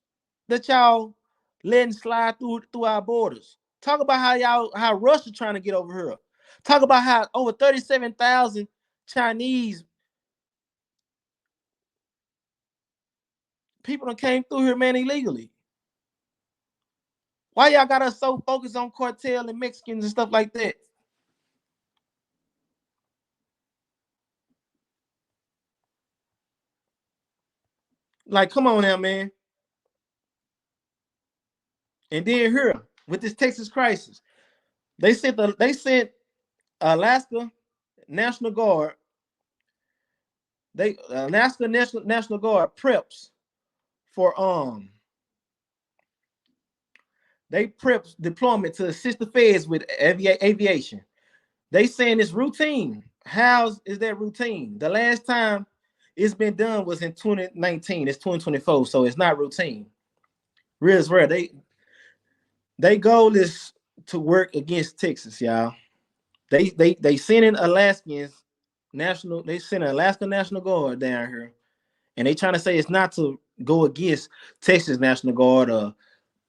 that y'all letting slide through our borders. Talk about how Russia trying to get over here. Talk about how over 37,000 Chinese people that came through here, man, illegally. Why y'all got us so focused on cartel and Mexicans and stuff like that? Like, come on now, man. And then here with this Texas crisis, they sent Alaska National Guard. Alaska National Guard preps for they preps deployment to assist the feds with aviation. They saying it's routine. How is that routine? The last time it's been done was in 2019. It's 2024, so it's not routine. Real is rare. They goal is to work against Texas, y'all. They sending Alaskans national. They sending Alaska National Guard down here, and they trying to say it's not to go against Texas National Guard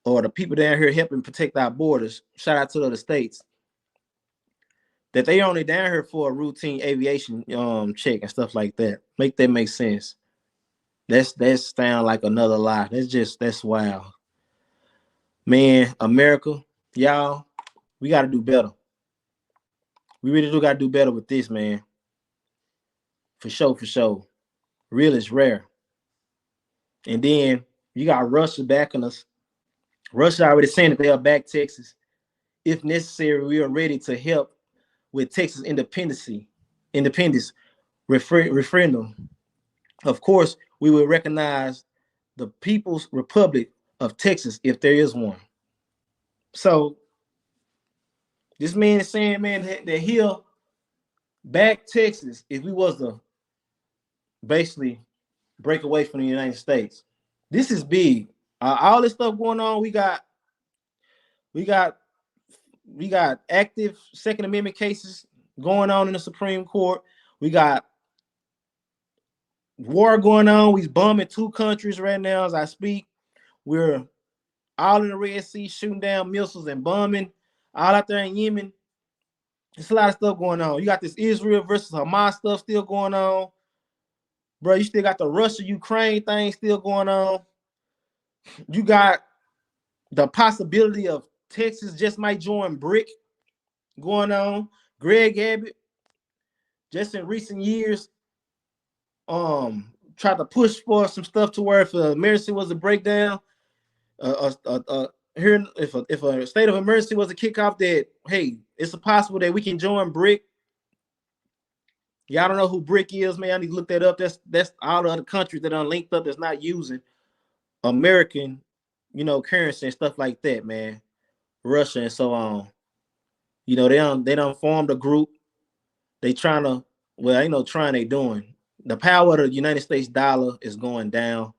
or the people down here helping protect our borders. Shout out to the other states. That they only down here for a routine aviation check and stuff like that. Make that make sense. That's sound like another lie. That's wild. Man, America, y'all, we gotta do better. We really do gotta do better with this, man. For sure. Real is rare. And then you got Russia backing us. Russia already saying that they'll back Texas. If necessary, we are ready to help with Texas independence referendum. Of course, we will recognize the People's Republic of Texas if there is one. So this man is saying, man, that he'll back Texas if we was to basically break away from the United States. This is big. All this stuff going on, we got active Second Amendment cases going on in the Supreme Court. We got war going on. We're bombing 2 countries right now as I speak. We're all in the Red Sea shooting down missiles and bombing all out there in Yemen. There's a lot of stuff going on. You got this Israel versus Hamas stuff still going on. Bro, you still got the Russia-Ukraine thing still going on. You got the possibility of Texas just might join BRIC going on. Greg Abbott, just in recent years, tried to push for some stuff to where if an emergency was a breakdown, here if a state of emergency was a kickoff, that hey, it's possible that we can join BRIC. Y'all don't know who BRIC is, man. I need to look that up. That's all the other countries that are linked up that's not using American, currency and stuff like that, man. Russia and so on. They done formed a group. They trying to, well, ain't no trying, they doing. The power of the United States dollar is going down.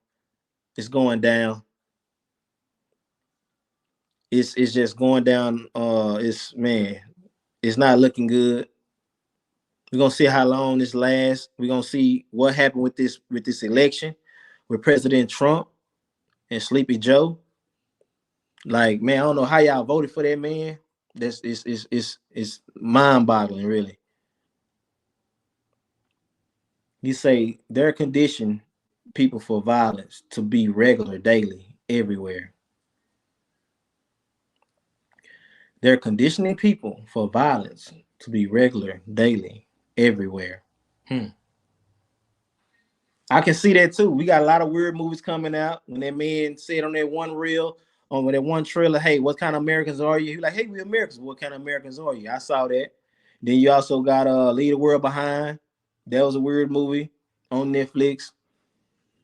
It's going down. It's just going down. It's not looking good. We're gonna see how long this lasts. We're gonna see what happened with this election with President Trump and Sleepy Joe. Like, man, I don't know how y'all voted for that man. It's mind-boggling, really. You say they're conditioned people for violence to be regular daily everywhere. They're conditioning people for violence to be regular daily everywhere. I can see that too. We got a lot of weird movies coming out. When that man said on that one reel, on that one trailer, hey, what kind of Americans are you? He's like, hey, we Americans. What kind of Americans are you? I saw that. Then you also got Leave the World Behind. That was a weird movie on Netflix.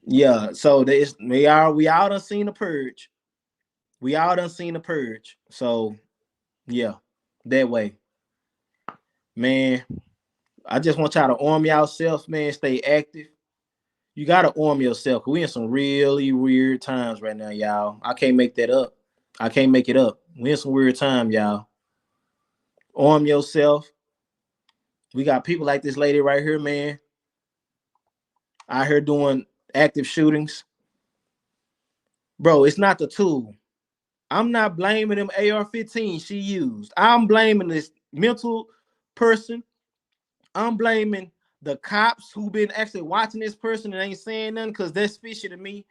Yeah, so we all done seen the Purge. We all done seen the Purge. So yeah, that way. Man, I just want y'all to arm yourself, man. Stay active. You gotta arm yourself. We in some really weird times right now, y'all. I can't make that up. I can't make it up. We in some weird time, y'all. Arm yourself. We got people like this lady right here, man, out here doing active shootings. Bro, it's not the tool. I'm not blaming them AR-15 she used. I'm blaming this mental person. I'm blaming the cops who been actually watching this person and ain't saying nothing, because that's fishy to me.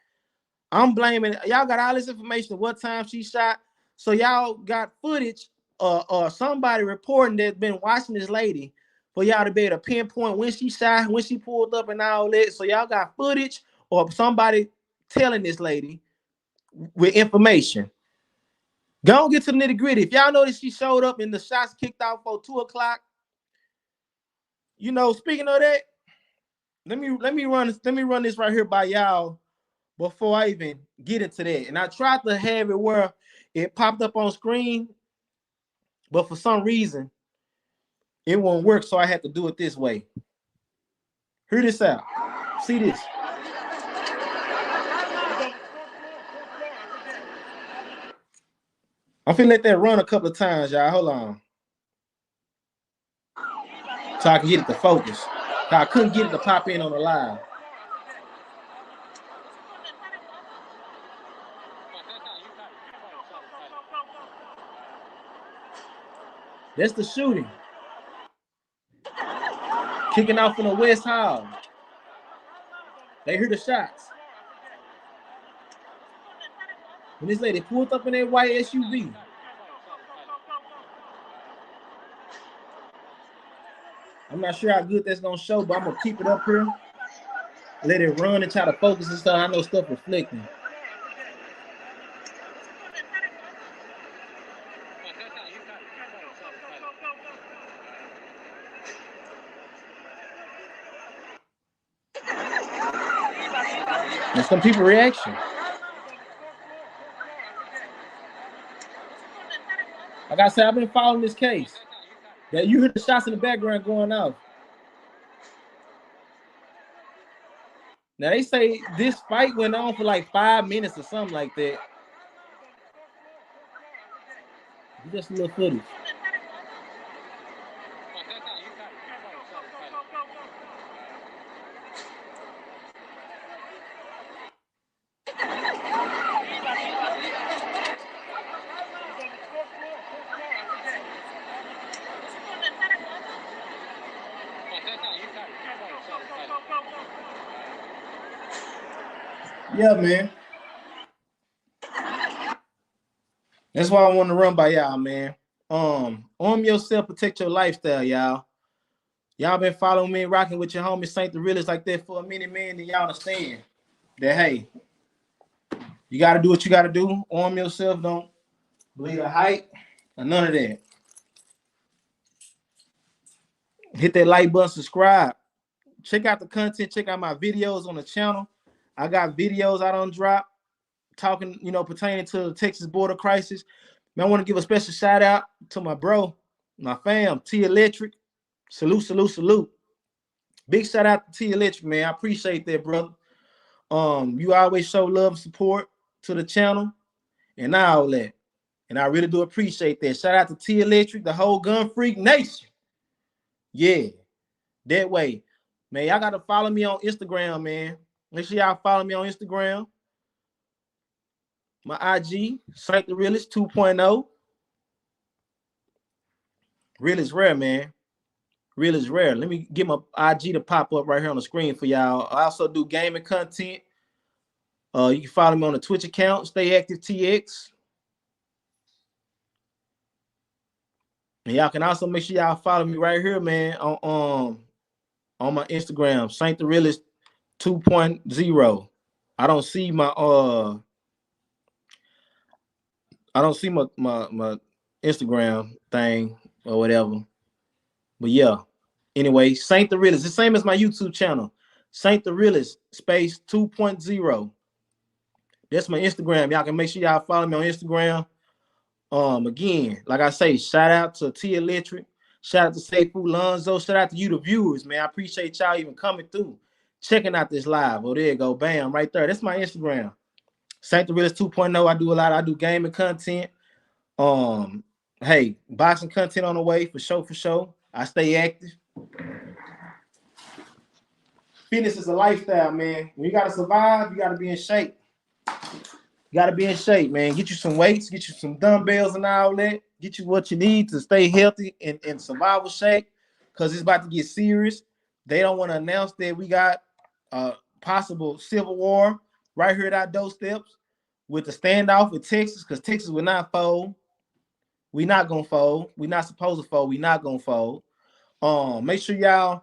I'm blaming y'all. Got all this information of what time she shot, so y'all got footage or somebody reporting that's been watching this lady for y'all to be able to pinpoint when she shot, when she pulled up, and all that. So y'all got footage or somebody telling this lady with information. Go get to the nitty gritty. If y'all notice she showed up and the shots kicked off for 2 o'clock. You know, speaking of that, let me run this right here by y'all before I even get into that. And I tried to have it where it popped up on screen, but for some reason it won't work, so I had to do it this way. Hear this out. See this. I'm finna let that run a couple of times, y'all. Hold on. So I can get it to focus. I couldn't get it to pop in on the live. That's the shooting. Kicking off in the West Hall. They hear the shots. When this lady pulled up in that white SUV. I'm not sure how good that's gonna show, but I'm gonna keep it up here. Let it run and try to focus and stuff. I know stuff reflecting. And some people reaction. Like I said, I've been following this case. That you hear the shots in the background going off. Now they say this fight went on for like 5 minutes or something like that. Just a little footage. Yeah, man. That's why I want to run by y'all, man. Arm yourself, protect your lifestyle, y'all. Y'all been following me, rocking with your homie Saint the Realist like that for a minute, man. Then y'all understand that, hey, you got to do what you got to do. Arm yourself. Don't believe the hype or none of that. Hit that like button, subscribe. Check out the content. Check out my videos on the channel. I got videos I don't drop talking, pertaining to the Texas border crisis. Man, I want to give a special shout out to my bro, my fam, T Electric. Salute, salute, salute. Big shout out to T Electric, man. I appreciate that, brother. You always show love and support to the channel and all that. And I really do appreciate that. Shout out to T Electric, the whole Gun Freak Nation. Yeah, that way. Man, y'all got to follow me on Instagram, man. Make sure y'all follow me on Instagram. My IG, Saint the Realist 2.0. Real is rare, man. Real is rare. Let me get my IG to pop up right here on the screen for y'all. I also do gaming content. You can follow me on the Twitch account, Stay Active TX. And y'all can also make sure y'all follow me right here, man, on my Instagram, Saint the Realist 2.0. I don't see my my Instagram thing or whatever. But yeah. Anyway, Saint the Realist. The same as my YouTube channel. Saint the Realist space 2.0. That's my Instagram. Y'all can make sure y'all follow me on Instagram. Again, like I say, shout out to T Electric, shout out to Safe Food Lonzo, shout out to you, the viewers, man. I appreciate y'all even coming through, checking out this live. Oh, there you go, bam, right there. That's my Instagram, Saint the Realist 2.0. I do a lot. I do gaming content. Hey, boxing content on the way for sure. I stay active. Fitness is a lifestyle, man. When you gotta survive, you gotta be in shape. You gotta be in shape, man. Get you some weights, get you some dumbbells and all that. Get you what you need to stay healthy and survival shape, because it's about to get serious. They don't want to announce that we got possible civil war right here at our doorsteps with the standoff with Texas, because Texas will not fold. We not gonna fold. We not supposed to fold. We not gonna fold. Make sure y'all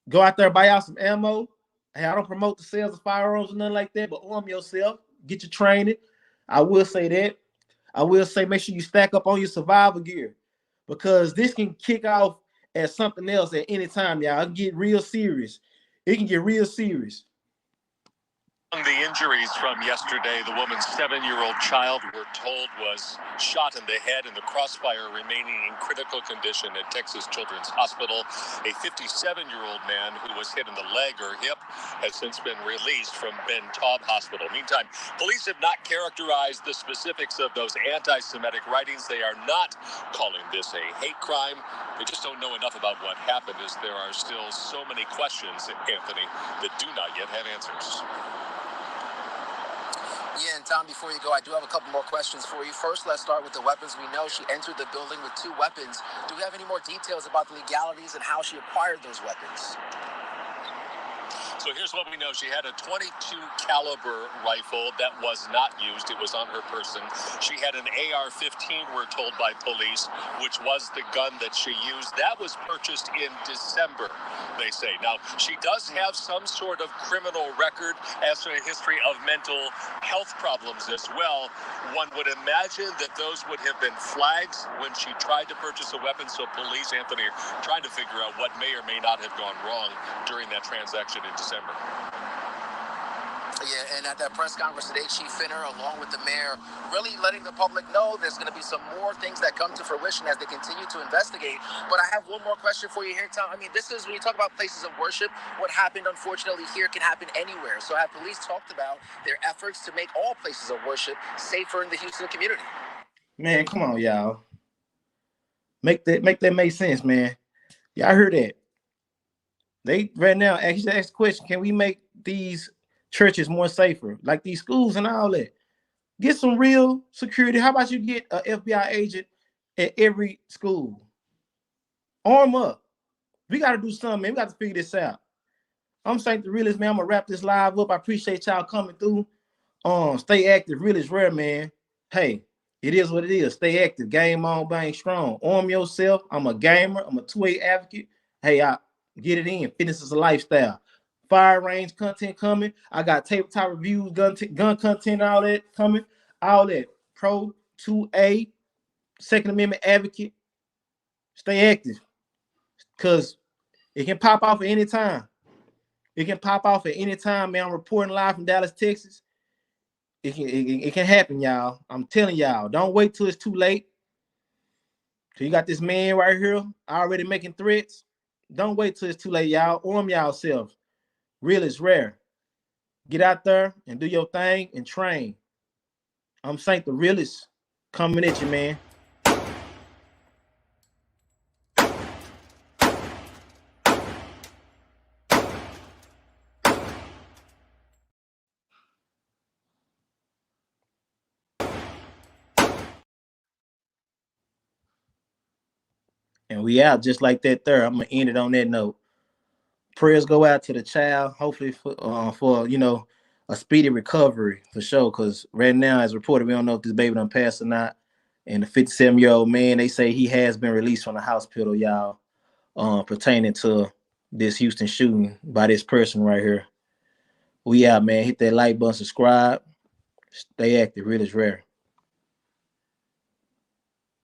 go out there, buy out some ammo. Hey, I don't promote the sales of firearms or nothing like that, but arm yourself, get your training. I will say that. I will say make sure you stack up on your survival gear, because this can kick off as something else at any time, y'all. It can get real serious. It can get real serious. The injuries from yesterday, the woman's 7-year-old child, we're told, was shot in the head in the crossfire, remaining in critical condition at Texas Children's Hospital. A 57-year-old man who was hit in the leg or hip has since been released from Ben Taub Hospital. Meantime, police have not characterized the specifics of those anti-Semitic writings. They are not calling this a hate crime. They just don't know enough about what happened, as there are still so many questions, Anthony, that do not yet have answers. Yeah, and Tom, before you go, I do have a couple more questions for you. First, let's start with the weapons. We know she entered the building with 2 weapons. Do we have any more details about the legalities and how she acquired those weapons? So here's what we know. She had a .22 caliber rifle that was not used. It was on her person. She had an AR-15, we're told by police, which was the gun that she used. That was purchased in December, they say. Now, she does have some sort of criminal record, as to a history of mental health problems as well. One would imagine that those would have been flags when she tried to purchase a weapon. So police, Anthony, are trying to figure out what may or may not have gone wrong during that transaction in December. Yeah, and at that press conference today, Chief Finner, along with the mayor, really letting the public know there's going to be some more things that come to fruition as they continue to investigate. But I have one more question for you here, Tom. I mean, this is, when you talk about places of worship, what happened, unfortunately, here can happen anywhere. So have police talked about their efforts to make all places of worship safer in the Houston community? Man, come on, y'all. Make that make sense, man. Y'all heard that. They right now ask the question: can we make these churches more safer, like these schools and all that? Get some real security. How about you get an FBI agent at every school? Arm up. We got to do something, man. We got to figure this out. I'm Saint the Realist, man. I'm gonna wrap this live up. I appreciate y'all coming through. Stay active. Real is rare, man. Hey, it is what it is. Stay active. Game on, bang strong. Arm yourself. I'm a gamer. I'm a 2A advocate. Hey, I get it in. Fitness is a lifestyle. Fire range content coming. I got tabletop reviews, gun content, all that coming. All that. Pro 2A, Second Amendment advocate. Stay active, because it can pop off at any time. It can pop off at any time, man. I'm reporting live from Dallas, Texas. It can happen, y'all. I'm telling y'all. Don't wait till it's too late. So you got this man right here already making threats. Don't wait till it's too late, y'all. Arm yourself. Real is rare. Get out there and do your thing and train. I'm Saint the Realist coming at you, man. And we out just like that there. I'm going to end it on that note. Prayers go out to the child, hopefully for a speedy recovery for sure. Because right now, as reported, we don't know if this baby done passed or not. And the 57-year-old man, they say he has been released from the hospital, y'all, pertaining to this Houston shooting by this person right here. We out, man. Hit that like button, subscribe. Stay active. Real is rare.